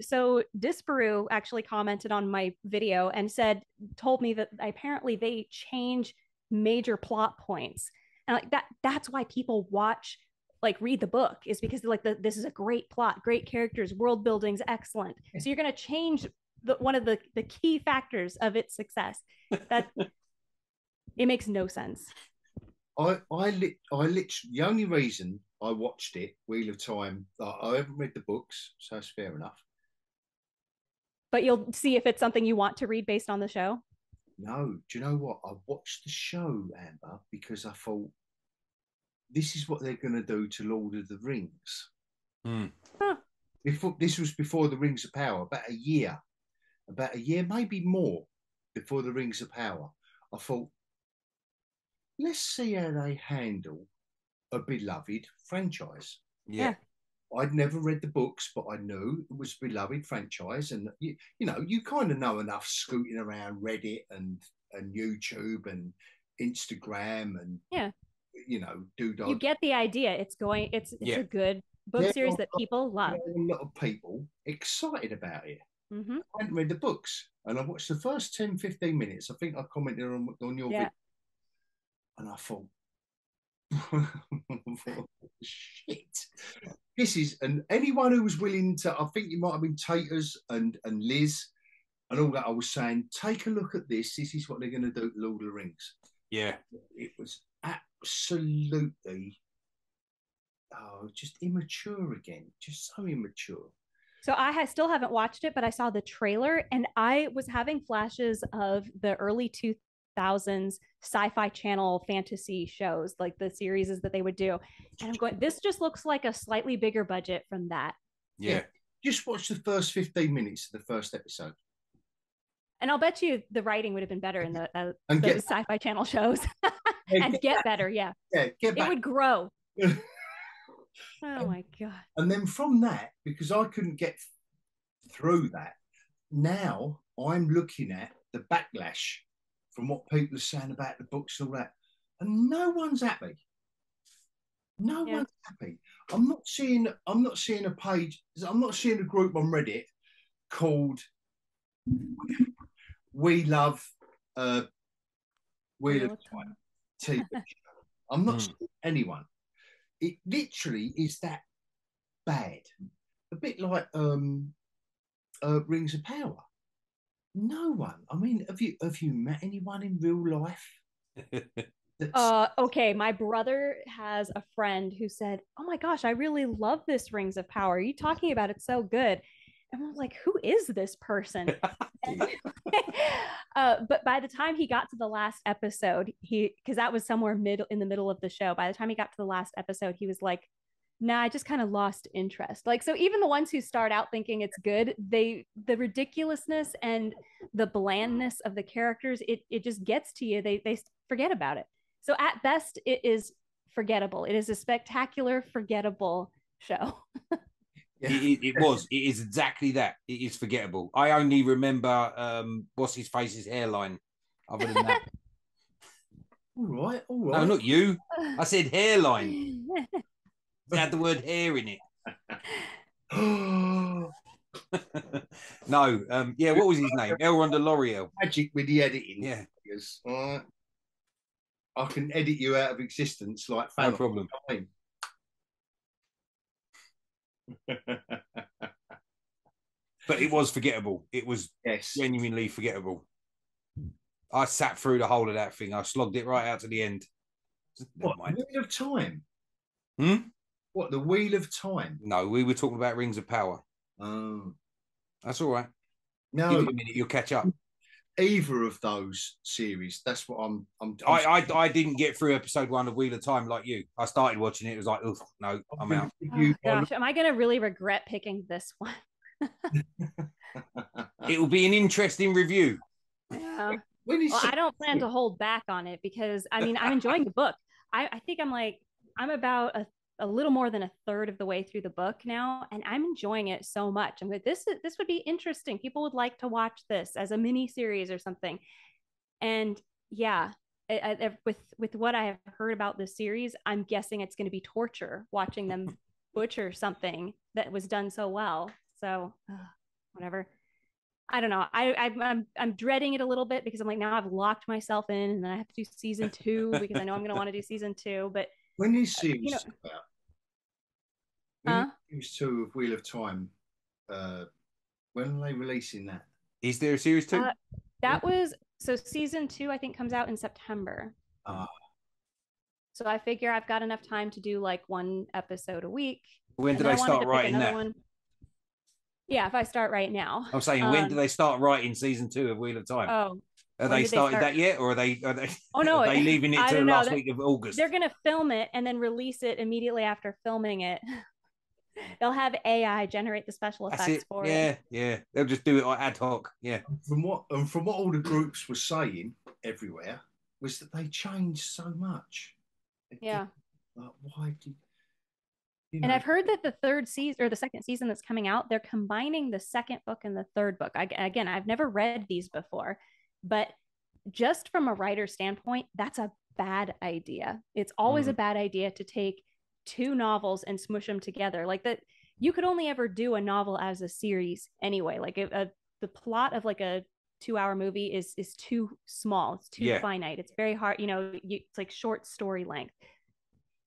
B: so Disparu actually commented on my video and told me that apparently they change major plot points, and like that's why people read the book, is because like this is a great plot, great characters, world building's excellent. So you're gonna change one of the key factors of its success. That it makes no sense.
A: I literally, the only reason I watched it, Wheel of Time, I haven't read the books, so it's fair enough.
B: But you'll see if it's something you want to read based on the show.
A: No, do you know what? I watched the show, Amber, because I thought, this is what they're going to do to Lord of the Rings. This was before the Rings of Power, about a year, maybe more, before the Rings of Power. I thought, let's see how they handle a beloved franchise.
C: Yeah.
A: I'd never read the books, but I knew it was a beloved franchise. And, you kind of know enough scooting around Reddit and YouTube and Instagram and, doodle.
B: You get the idea. It's a good book series that people love.
A: A lot of people excited about it. I hadn't read the books. And I watched the first 10, 15 minutes. I think I commented on your video. And I thought, shit. This is, and anyone who was willing to, I think it might have been Tayters and Liz and all that, I was saying, take a look at this. This is what they're going to do to Lord of the Rings.
C: Yeah.
A: It was absolutely, just immature again. Just so immature.
B: So I still haven't watched it, but I saw the trailer and I was having flashes of the early 2000s sci-fi channel fantasy shows, like the series that they would do. And I'm going, this just looks like a slightly bigger budget from that.
A: Yeah. Just watch the first 15 minutes of the first episode.
B: And I'll bet you the writing would have been better in the sci-fi channel shows. And get better. Yeah.
A: Yeah. Get back.
B: It would grow. Oh my God.
A: And then from that, because I couldn't get through that, now I'm looking at the backlash from what people are saying about the books and all that, and no one's happy. No one's happy. I'm not seeing a page. I'm not seeing a group on Reddit called "We Love Wheel of Time" TV show. I'm not seeing anyone. It literally is that bad. A bit like Rings of Power. No one. I mean, have you met anyone in real life?
B: Okay, my brother has a friend who said, "Oh my gosh, I really love this Rings of Power. Are you talking about it so good?" And I was like, "Who is this person?" But by the time he got to the last episode, because that was somewhere in the middle of the show. By the time he got to the last episode, he was like, "Nah, I just kind of lost interest." Like, so even the ones who start out thinking it's good, the ridiculousness and the blandness of the characters, it just gets to you. They forget about it. So at best, it is forgettable. It is a spectacular, forgettable show.
C: It is exactly that. It is forgettable. I only remember what's his face's hairline. Other than that,
A: all right.
C: No, not you. I said hairline. It had the word hair in it. No, what was his name? Elrond de L'Oreal.
A: Magic with the editing.
C: Yeah.
A: All right. I can edit you out of existence like
C: no problem. But it was forgettable. It was genuinely forgettable. I sat through the whole of that thing. I slogged it right out to the end.
A: What, the Wheel of Time? What, the Wheel of Time?
C: No, we were talking about Rings of Power.
A: Oh.
C: That's all right.
A: No.
C: Give it a minute, you'll catch up.
A: Either of those series. That's what I'm
C: I didn't get through episode 1 of Wheel of Time like you. I started watching it. It was like, oh no, I'm out.
B: Oh, gosh, am I going to really regret picking this one?
C: It will be an interesting review.
B: Yeah. Well, I don't plan to hold back on it because I mean I'm enjoying the book. I think I'm about a little more than a third of the way through the book now, and I'm enjoying it so much. I'm like, this would be interesting. People would like to watch this as a mini series or something. And yeah, with what I have heard about this series, I'm guessing it's going to be torture watching them butcher something that was done so well. So whatever. I don't know. I'm dreading it a little bit because I'm like, now I've locked myself in, and then I have to do season 2 because I know I'm going to want to do season 2. But
A: when is series series 2 of Wheel of Time? When are they releasing that?
C: Is there a series 2?
B: So season 2 I think comes out in September. So I figure I've got enough time to do like 1 episode a week.
C: When do they start writing that?
B: Yeah, if I start right now.
C: I'm saying, when do they start writing season 2 of Wheel of Time?
B: Oh,
C: have they started that yet, or are they?
B: Oh no,
C: are they leaving it to last week of August?
B: They're going to film it and then release it immediately after filming it. They'll have AI generate the special effects for it.
C: Yeah. They'll just do it ad hoc. Yeah.
A: From what all the groups were saying everywhere was that they changed so much.
B: Yeah.
A: Why did?
B: And I've heard that the 3rd season or the 2nd season that's coming out, they're combining the 2nd book and the 3rd book. Again, I've never read these before, but just from a writer standpoint, that's a bad idea. It's always a bad idea to take 2 novels and smush them together like that. You could only ever do a novel as a series anyway. Like the plot of like a 2-hour movie is too small. It's too finite. It's very hard. It's like short story length.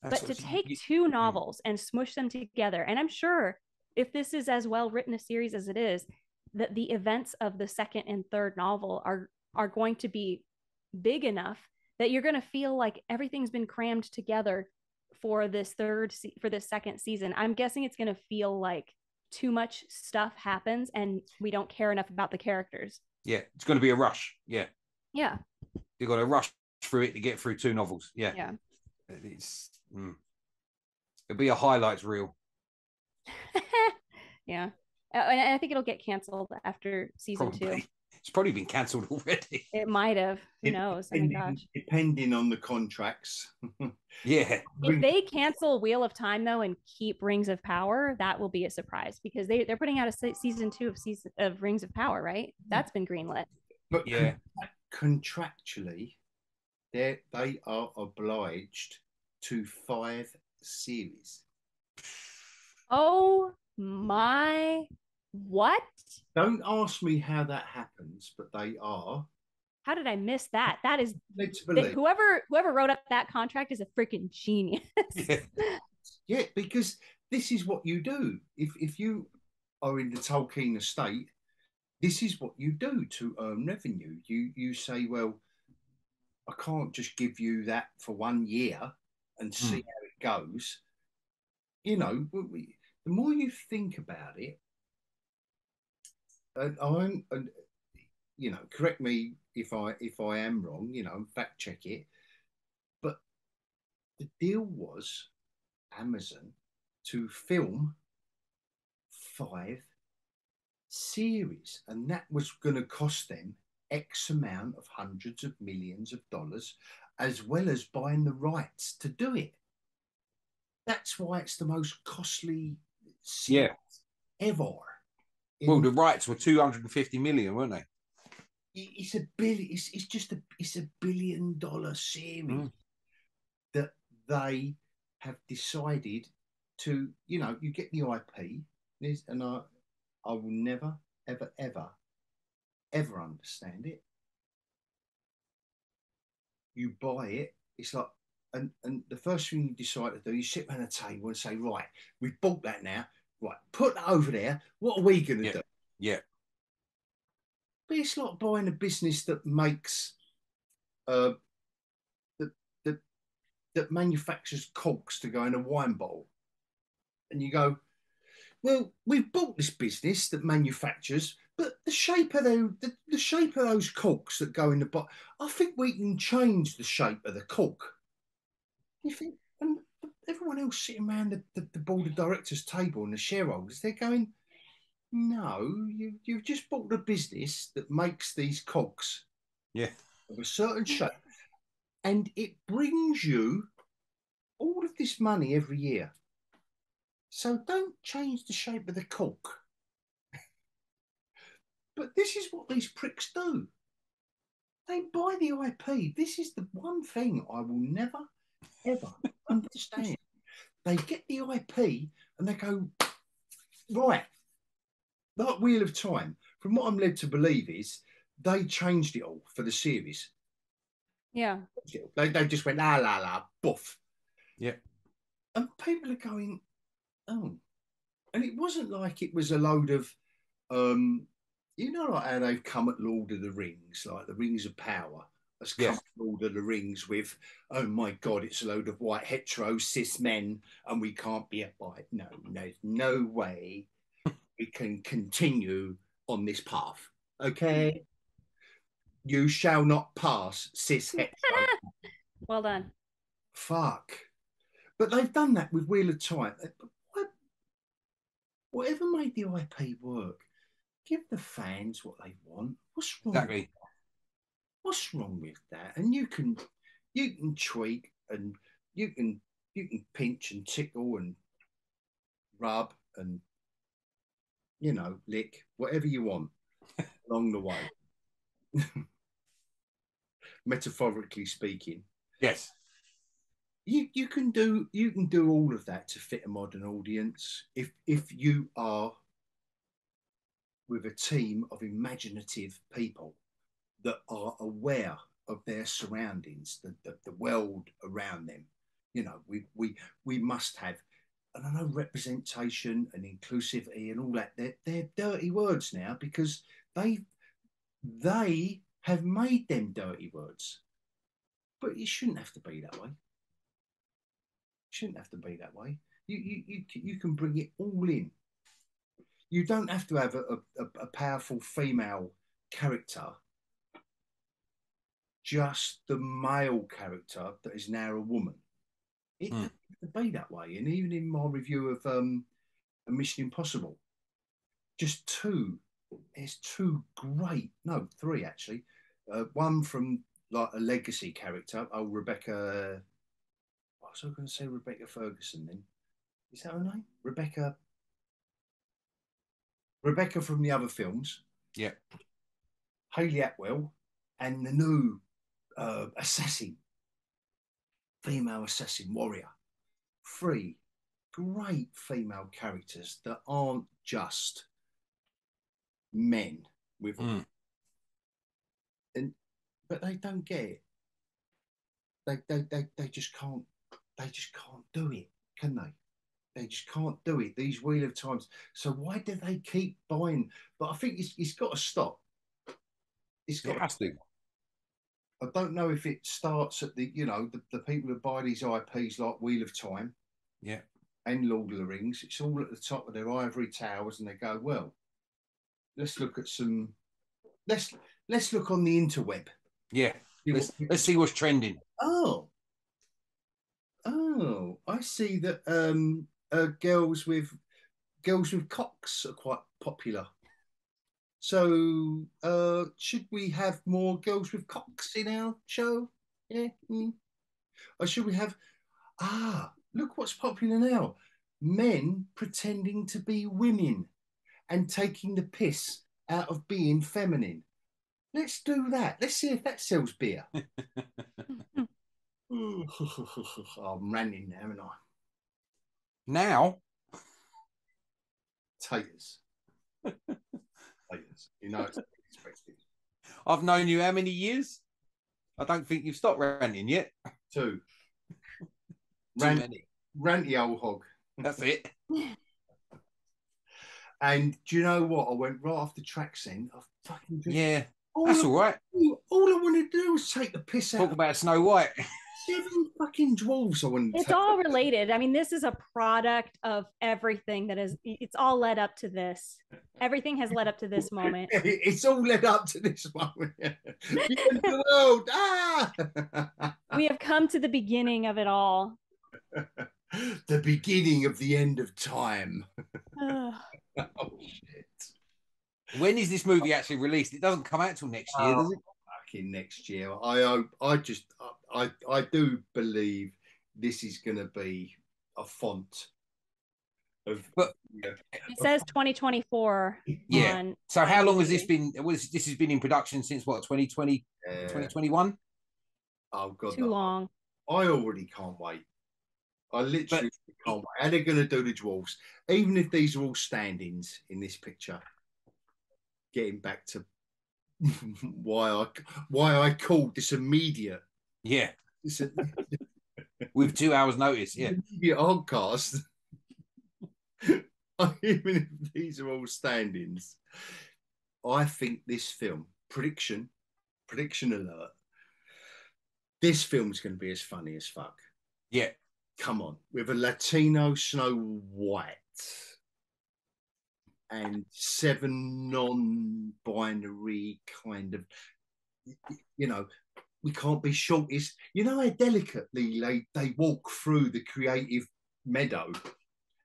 B: But to take 2 novels and smush them together, and I'm sure if this is as well written a series as it is, that the events of the 2nd and 3rd novel are going to be big enough that you're going to feel like everything's been crammed together for this 2nd season. I'm guessing it's going to feel like too much stuff happens and we don't care enough about the characters.
C: Yeah, it's going to be a rush. Yeah.
B: Yeah.
C: You've got to rush through it to get through 2 novels. Yeah.
B: Yeah.
C: It'll be a highlights reel.
B: Yeah. And I think it'll get canceled after season 2.
C: It's probably been cancelled already.
B: It might have. Who knows? Oh my gosh.
A: Depending on the contracts.
C: Yeah.
B: If they cancel Wheel of Time though and keep Rings of Power, that will be a surprise because they're putting out a season 2 of Rings of Power, right? That's been greenlit.
A: But
C: yeah.
A: contractually, they are obliged to 5 series.
B: Oh my, what?
A: Don't ask me how that happens, but they are.
B: How did I miss that? That is
A: Led to believe.
B: whoever wrote up that contract is a freaking genius.
C: Yeah.
A: Yeah, because this is what you do. If you are in the Tolkien estate, this is what you do to earn revenue. You say, well, I can't just give you that for 1 year and see how it goes. You know, the more you think about it, and you know, correct me if I am wrong. You know, fact check it. But the deal was Amazon to film 5 series, and that was going to cost them X amount of hundreds of millions of dollars, as well as buying the rights to do it. That's why it's the most costly series ever.
C: Well, the rights were 250 million, weren't they?
A: It's a billion. It's just it's $1 billion series that they have decided to. You know, you get the IP, and I will never, ever, ever, ever understand it. You buy it. It's like, and the first thing you decide to do, you sit around a table and say, right, we've bought that now. Right, put that over there. What are we going to do?
C: Yeah.
A: But it's like buying a business that makes, that that manufactures corks to go in a wine bottle, and you go, well, we've bought this business that manufactures, but the shape of the shape of those corks that go in the bottle, I think we can change the shape of the cork. You think, and everyone else sitting around the board of directors table and the shareholders, they're going, no, you've just bought a business that makes these cogs of a certain shape, and it brings you all of this money every year. So don't change the shape of the cork. But this is what these pricks do. They buy the IP. This is the one thing I will never, ever understand. They get the IP and they go, right, like Wheel of Time. From what I'm led to believe is they changed it all for the series.
B: Yeah.
A: They just went, la, la, la, buff.
C: Yeah.
A: And people are going, oh. And it wasn't like it was a load of, you know, like how they've come at Lord of the Rings, like the Rings of Power has come at Lord of the Rings with, oh my God, it's a load of white hetero cis men and we can't be a bite. No, there's no way we can continue on this path. Okay? You shall not pass, cis hetero.
B: Well done.
A: Fuck. But they've done that with Wheel of Time. Whatever made the IP work, give the fans what they want. What's wrong?
C: Exactly.
A: What's wrong with that? And you can tweak and you can pinch and tickle and rub and, you know, lick whatever you want along the way. Metaphorically speaking.
C: Yes.
A: You can do all of that to fit a modern audience if you are with a team of imaginative people that are aware of their surroundings, the world around them. You know, we must have, and I know representation and inclusivity and all that, they're dirty words now because they have made them dirty words. But it shouldn't have to be that way. Shouldn't have to be that way. You can bring it all in. You don't have to have a powerful female character, just the male character that is now a woman. It doesn't have to be that way. And even in my review of a Mission Impossible, just there's 2 great, no, 3 actually. One from like a legacy character, Rebecca. I was going to say Rebecca Ferguson then. Is that her name? Rebecca from the other films.
C: Yeah.
A: Hayley Atwell and the new assassin, female assassin warrior. 3 great female characters that aren't just men with but they don't get it. They just can't do it, can they? They just can't do it. These Wheel of Times. So why do they keep buying? But I think it's got to stop. It's got to. I don't know if it starts at the the people who buy these IPs like Wheel of Time, and Lord of the Rings. It's all at the top of their ivory towers, and they go, well, let's look at some. Let's look on the interweb.
C: Yeah, let's see what's trending.
A: Oh, I see that girls with cocks are quite popular. So should we have more girls with cocks in our show? Yeah. Or should we have look what's popular now. Men pretending to be women and taking the piss out of being feminine. Let's do that. Let's see if that sells beer. I'm ranting now, haven't I?
C: Now?
A: Taters. Taters. You know it's expected.
C: I've known you how many years? I don't think you've stopped ranting yet.
A: 2.
C: Too many.
A: Ranty-Olhog.
C: That's it.
A: And do you know what? I went right off the tracks then.
C: That's all right.
A: All I wanted to do was take the piss out.
C: Talk about Snow White.
A: 7 fucking dwarves I wanted to
B: It's all related. I mean, this is a product of everything that is, it's all led up to this. Everything has led up to this moment.
A: It's all led up to this moment. The world.
B: We have come to the beginning of it all.
A: The beginning of the end of time. Oh, shit.
C: When is this movie actually released? It doesn't come out till next year, does it?
A: Fucking next year. I do believe this is going to be a font of.
C: But
B: it says 2024.
C: Yeah. So how long has this been? This has been in production since what? 2020, 2021.
A: Oh God,
B: too long.
A: I already can't wait. I literally can't wait. How they're going to do the dwarves, even if these are all stand-ins in this picture. Getting back to why I called this immediate.
C: Yeah. With 2 hours notice, yeah.
A: Immediate hogCAST. Even if these are all stand-ins, I think this film, prediction alert, this film's going to be as funny as fuck.
C: Yeah.
A: Come on, with a Latino Snow White and 7 non-binary kind of, we can't be short. It's, how delicately they walk through the creative meadow.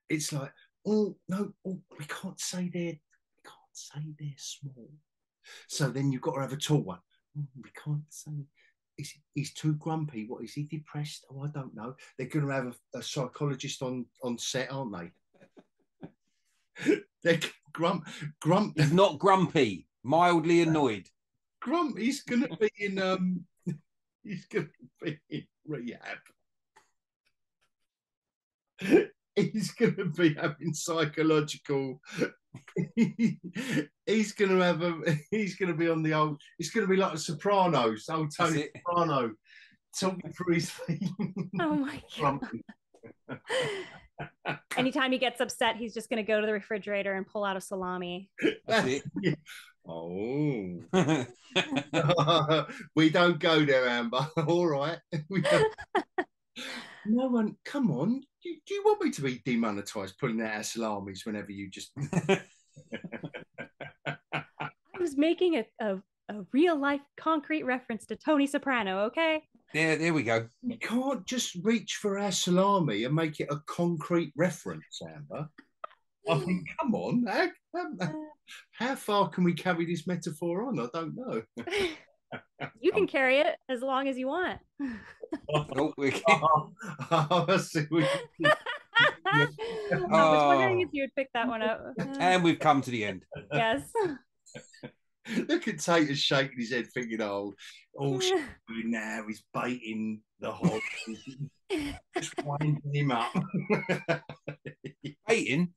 A: It's like, we can't say they're small. So then you've got to have a tall one. We can't say. He's too grumpy. What is he, depressed? Oh, I don't know. They're going to have a psychologist on set, aren't they? They're grump.
C: He's not grumpy. Mildly annoyed.
A: Grump. He's going to be in. He's going to be in rehab. He's going to be having psychological. He's going to be on the old. It's going to be like the Sopranos, old Tony Soprano, talking through his feet.
B: Oh my God. Anytime he gets upset, he's just going to go to the refrigerator and pull out a salami.
C: That's it.
A: Oh. We don't go there, Amber. All right. No one, come on. Do you want me to be demonetized pulling out our salamis whenever you just.
B: I was making a real life concrete reference to Tony Soprano, okay?
C: Yeah, there we go.
A: You can't just reach for our salami and make it a concrete reference, Amber. I mean, come on. How far can we carry this metaphor on? I don't know.
B: You can carry it as long as you want.
A: I see what you did.
B: I was wondering if you would pick that one up.
C: And we've come to the end.
B: Yes.
A: Look at Tayters shaking his head, thinking, "Oh, all she's doing now is baiting the hog, just winding him up."
C: Baiting.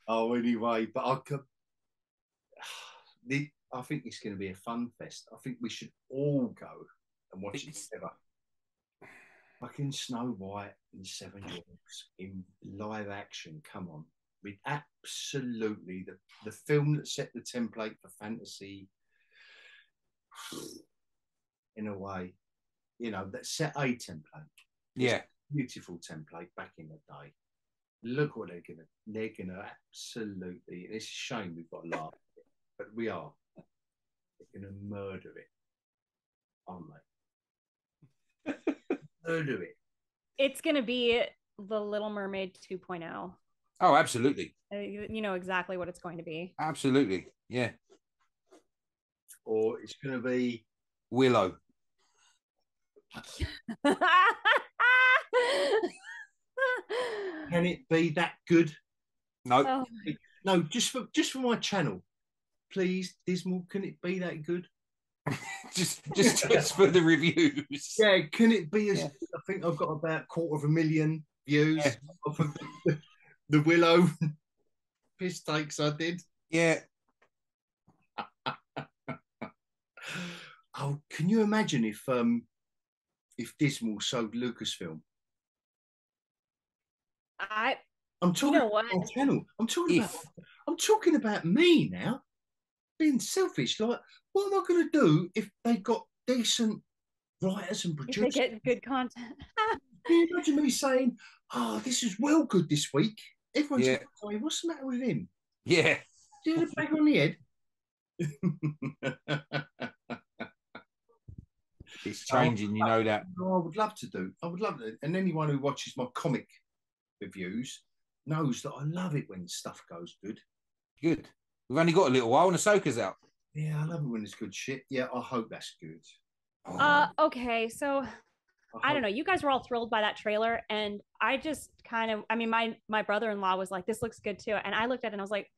A: Oh, anyway, but I could. I think it's going to be a fun fest. I think we should all go and watch it together. Fucking Snow White and Seven Dwarfs in live action. Come on. With absolutely the film that set the template for fantasy in a way, that set a template.
C: Yeah.
A: Beautiful template back in the day. Look what they're gonna absolutely, it's a shame we've got to laugh at it, but we are. They're gonna murder it, aren't they? Murder it.
B: It's gonna be the Little Mermaid 2.0.
C: Oh, absolutely.
B: You know exactly what it's going to be.
C: Absolutely. Yeah.
A: Or it's going to be
C: Willow.
A: Can it be that good?
C: No.
B: Oh.
A: No, just for my channel. Please, Dismal, can it be that good?
C: just for the reviews.
A: Yeah, can it be as I think I've got about 250,000 views off of the Willow piss takes I did.
C: Yeah.
A: Oh, can you imagine if Dismal sold Lucasfilm? I'm talking about my channel. I'm talking about me now. Being selfish. Like, what am I going to do if they got decent writers and producers?
B: If they get good content.
A: Can you imagine me saying, "Oh, this is well good this week"? Everyone's going, "What's the matter with him?"
C: Yeah.
A: Do you have a bag on the head?
C: It's changing, you know that.
A: I would love to do. I would love it. And anyone who watches my comic reviews knows that I love it when stuff goes good.
C: Good. We've only got a little while and Ahsoka's out.
A: Yeah, I love it when it's good shit. Yeah, I hope that's good.
B: Okay, so I don't know. You guys were all thrilled by that trailer, and I just my brother-in-law was like, "This looks good too," and I looked at it and I was like,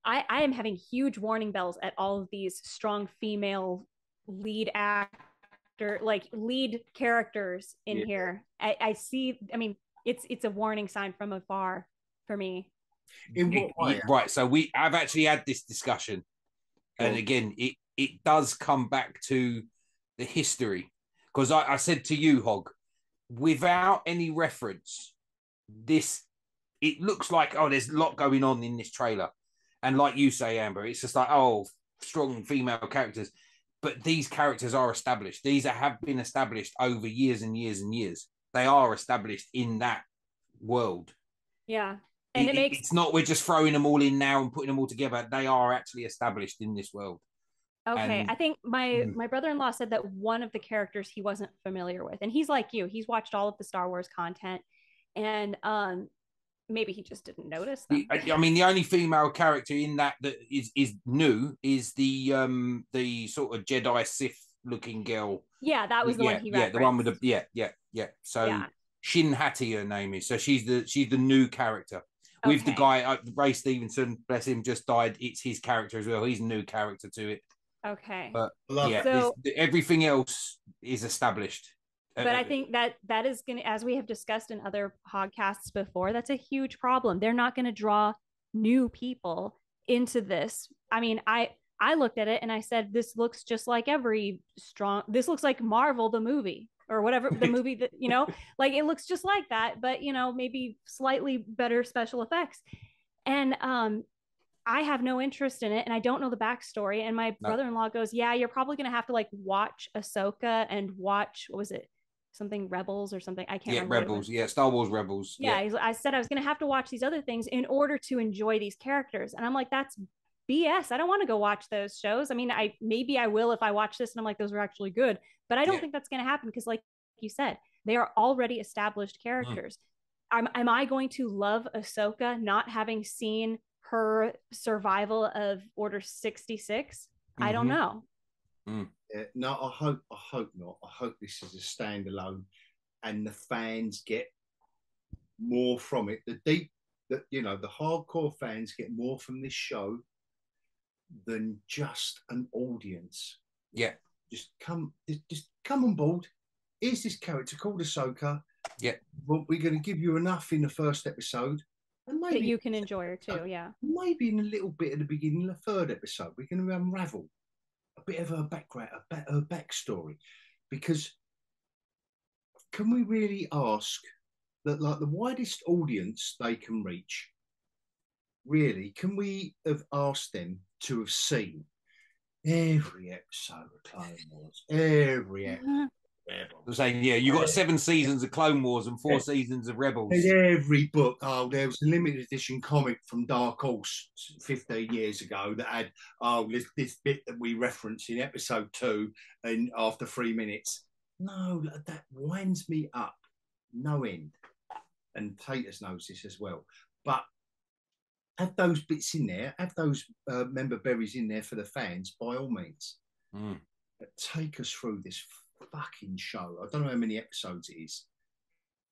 B: I am having huge warning bells at all of these strong female lead actor, like lead characters in here. I see. I mean, it's a warning sign from afar for me.
A: In what way?
C: Right. So I've actually had this discussion, and again, it does come back to the history, because I said to you, Hog, without any reference, it looks like there's a lot going on in this trailer, and like you say, Amber, it's just like strong female characters, but these characters are established. These have been established over years and years and years. They are established in that world.
B: Yeah. And
C: it's not we're just throwing them all in now and putting them all together. They are actually established in this world.
B: Okay. And I think my brother-in-law said that one of the characters he wasn't familiar with, and he's like you, he's watched all of the Star Wars content, and maybe he just didn't notice them.
C: I mean, the only female character in that is new is the sort of Jedi Sith looking girl.
B: Yeah, that was the one he referenced.
C: The one with the So Shin Hati, her name is. So she's the new character. With the guy, Ray Stevenson, bless him, just died. It's his character as well. He's a new character to it.
B: Okay.
C: But everything else is established.
B: But I think that is going to, as we have discussed in other podcasts before, that's a huge problem. They're not going to draw new people into this. I mean, I looked at it and I said, this looks just like this looks like Marvel, the movie, or whatever, the movie that, like it looks just like that, but, maybe slightly better special effects. And I have no interest in it, and I don't know the backstory. And my brother-in-law goes, "Yeah, you're probably going to have to like watch Ahsoka and watch, what was it? Something Rebels or something. I can't remember.
C: Rebels. Yeah, Star Wars Rebels.
B: Yeah. I said I was going to have to watch these other things in order to enjoy these characters. And I'm like, that's BS. I don't want to go watch those shows. I mean, maybe I will if I watch this and I'm like, those are actually good. But I don't think that's going to happen because, like you said, they are already established characters. Am I going to love Ahsoka not having seen her survival of Order 66? I don't know.
A: No, I hope not. I hope this is a standalone and the fans get more from it. The hardcore fans get more from this show than just an audience.
C: Yeah.
A: Just come on board. Here's this character called Ahsoka.
C: Yeah.
A: Well, we're going to give you enough in the first episode, and maybe
B: that you can enjoy her too. Yeah.
A: Maybe in a little bit at the beginning of the third episode, we're going to unravel a bit of her background, her backstory, because can we really ask that, like, the widest audience they can reach? Really, can we have asked them to have seen every episode of Clone Wars, every episode?
C: I'm saying, yeah, you got 7 seasons of Clone Wars and 4 seasons of Rebels.
A: Every book. Oh, there was a limited edition comic from Dark Horse 15 years ago that had, this bit that we reference in episode 2 and after 3 minutes. No, that winds me up no end. And Tayters knows this as well. But have those bits in there, have those member berries in there for the fans, by all means. But take us through this fucking show. I don't know how many episodes it is,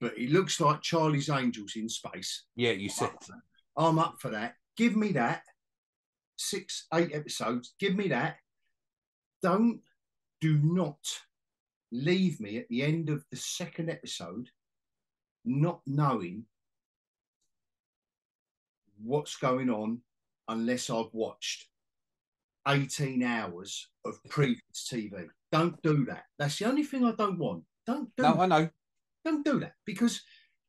A: but it looks like Charlie's Angels in space.
C: Yeah, you said.
A: I'm up for that. Give me that. 6, 8 episodes. Give me that. Do not leave me at the end of the second episode not knowing what's going on unless I've watched 18 hours of previous TV. Don't do that. That's the only thing I don't want. Don't do
C: No,
A: that.
C: I know.
A: Don't do that. Because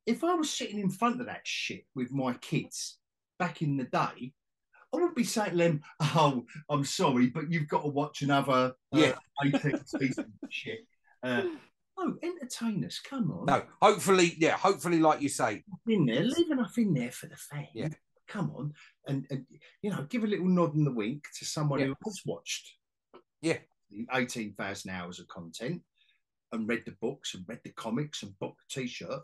A: if I was sitting in front of that shit with my kids back in the day, I would be saying to them, oh, I'm sorry, but you've got to watch another 18 seasons of shit. No, entertain us. Come on.
C: No, hopefully, like you say.
A: In there, leave enough in there for the fans.
C: Yeah.
A: Come on. And give a little nod and the wink to someone who has watched 18,000 hours of content and read the books and read the comics and bought the t-shirt.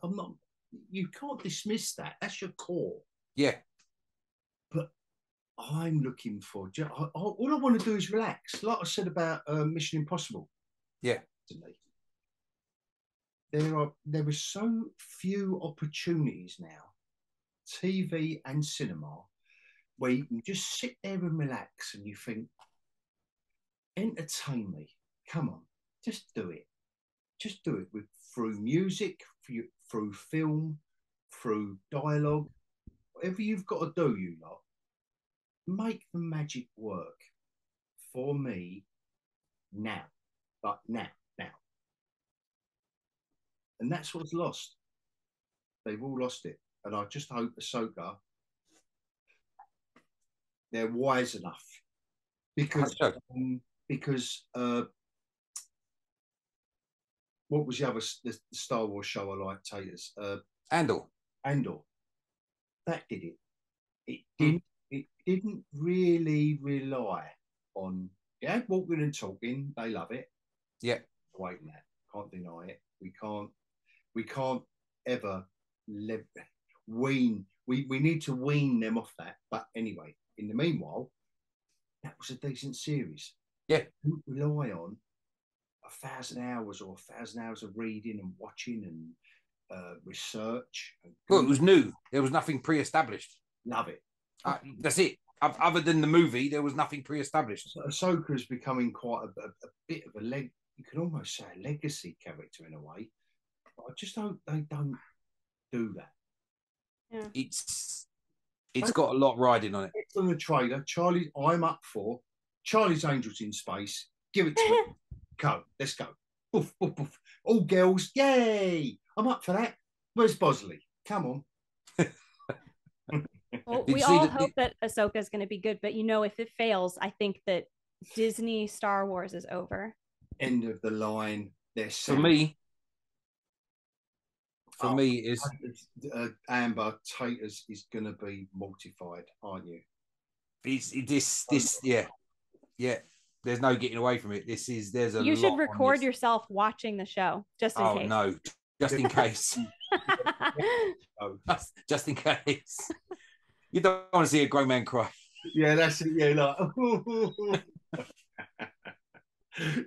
A: You can't dismiss that. That's your core.
C: Yeah.
A: But I'm looking for, all I want to do is relax. Like I said about Mission Impossible.
C: Yeah.
A: To me. There are so few opportunities now, TV and cinema, where you can just sit there and relax and you think, entertain me. Come on, just do it. Just do it through music, through film, through dialogue, whatever you've got to do, you lot. Make the magic work for me now. But now. And that's what's lost. They've all lost it. And I just hope Ahsoka, they're wise enough. Because what was the other the Star Wars show I like, Taters? Andor. That did it. It didn't really rely on walking and talking. They love it.
C: Yeah.
A: Waiting that. Can't deny it. We can't ever wean. We need to wean them off that. But anyway, in the meanwhile, that was a decent series.
C: Yeah.
A: Don't rely on 1,000 hours or 1,000 hours of reading and watching and research.
C: Well, it was new. There was nothing pre-established.
A: Love it.
C: That's it. Other than the movie, there was nothing pre-established.
A: So Ahsoka is becoming quite a bit of a you could almost say a legacy character in a way. But I just hope they don't do that.
B: Yeah.
C: It's got a lot riding on it.
A: It's on the trailer. Charlie, I'm up for Charlie's Angels in Space. Give it to me. Go. Let's go. Boof, boof, boof. All girls. Yay. I'm up for that. Where's Bosley? Come on.
B: Well, we all hope that Ahsoka is going to be good, but if it fails, I think that Disney Star Wars is over.
A: End of the line.
C: For me is
A: Amber Tayters is going to be mortified, aren't you?
C: Yeah. There's no getting away from it. There's a.
B: You should record yourself watching the show just in case.
C: Oh no, just in case. just in case. You don't want to see a grown man cry.
A: Yeah, that's it. Yeah, like.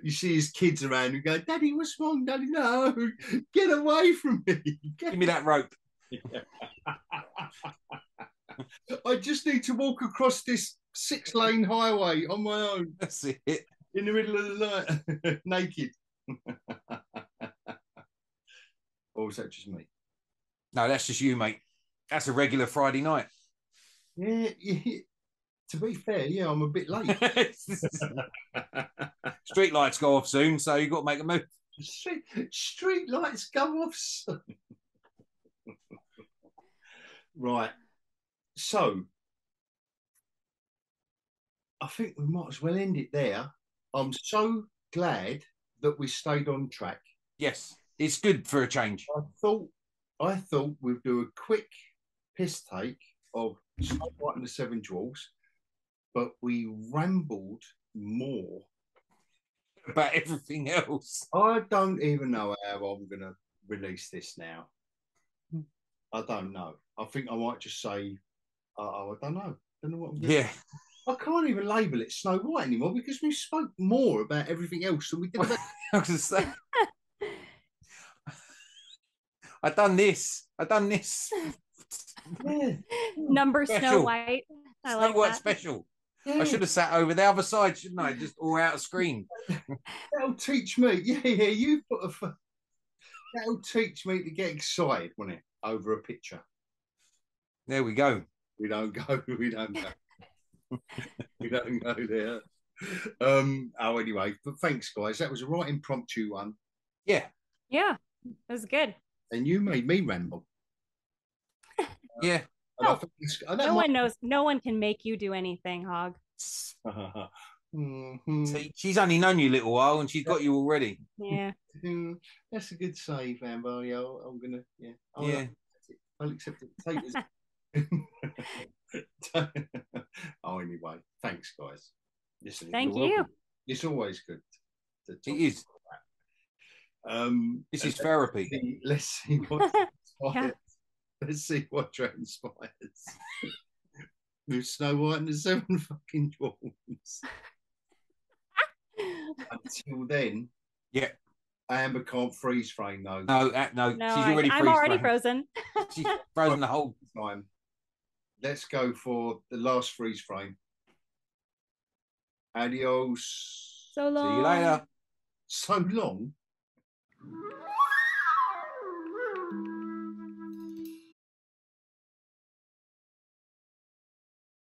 A: You see his kids around and go, Daddy, what's wrong? Daddy, no, get away from me.
C: Give me that rope.
A: I just need to walk across this 6-lane highway on my own.
C: That's it.
A: In the middle of the night, naked. Or was that just me?
C: No, that's just you, mate. That's a regular Friday night.
A: Yeah. To be fair, yeah, I'm a bit late.
C: Street lights go off soon, so you've got to make a move.
A: Street lights go off soon. Right. So, I think we might as well end it there. I'm so glad that we stayed on track.
C: Yes, it's good for a change.
A: I thought we'd do a quick piss take of Snow White and the Seven Dwarfs, but we rambled more
C: about everything else.
A: I don't even know how I'm going to release this now. I don't know. I think I might just say, I don't know. I don't know what I'm doing.
C: Yeah.
A: I can't even label it Snow White anymore because we spoke more about everything else than we did about.
C: I was going to say. I done this.
A: Yeah.
B: Number
C: Special.
B: Snow White. I like
C: Snow White
B: that.
C: special.
A: Yeah.
C: I should have sat over the other side, shouldn't I? Just all out of screen.
A: That'll teach me. Yeah, you put a. That'll teach me to get excited, won't it? Over a picture.
C: There we go.
A: We don't go. We don't go there. Anyway, but thanks, guys. That was a right impromptu one.
C: Yeah.
B: Yeah, it was good.
A: And you made me ramble.
C: Yeah.
B: No, no one knows. No one can make you do anything, Hog.
C: See, she's only known you a little while, and she's got you already.
B: Yeah.
A: That's a good save, Amber. Yeah, I'm gonna. Yeah. I'll accept it. Tayters. Anyway, thanks, guys. Listen,
B: Thank you.
A: It's always good to talk.
C: It is. This is therapy.
A: Let's see what transpires. Let's see what transpires. With Snow White and the Seven fucking Dwarves. Until then,
C: yeah.
A: Amber can't freeze frame though.
C: No, she's already
B: I'm already frozen.
C: She's frozen the whole
A: time. Let's go for the last freeze frame. Adios.
B: So long.
C: See you later.
A: So long.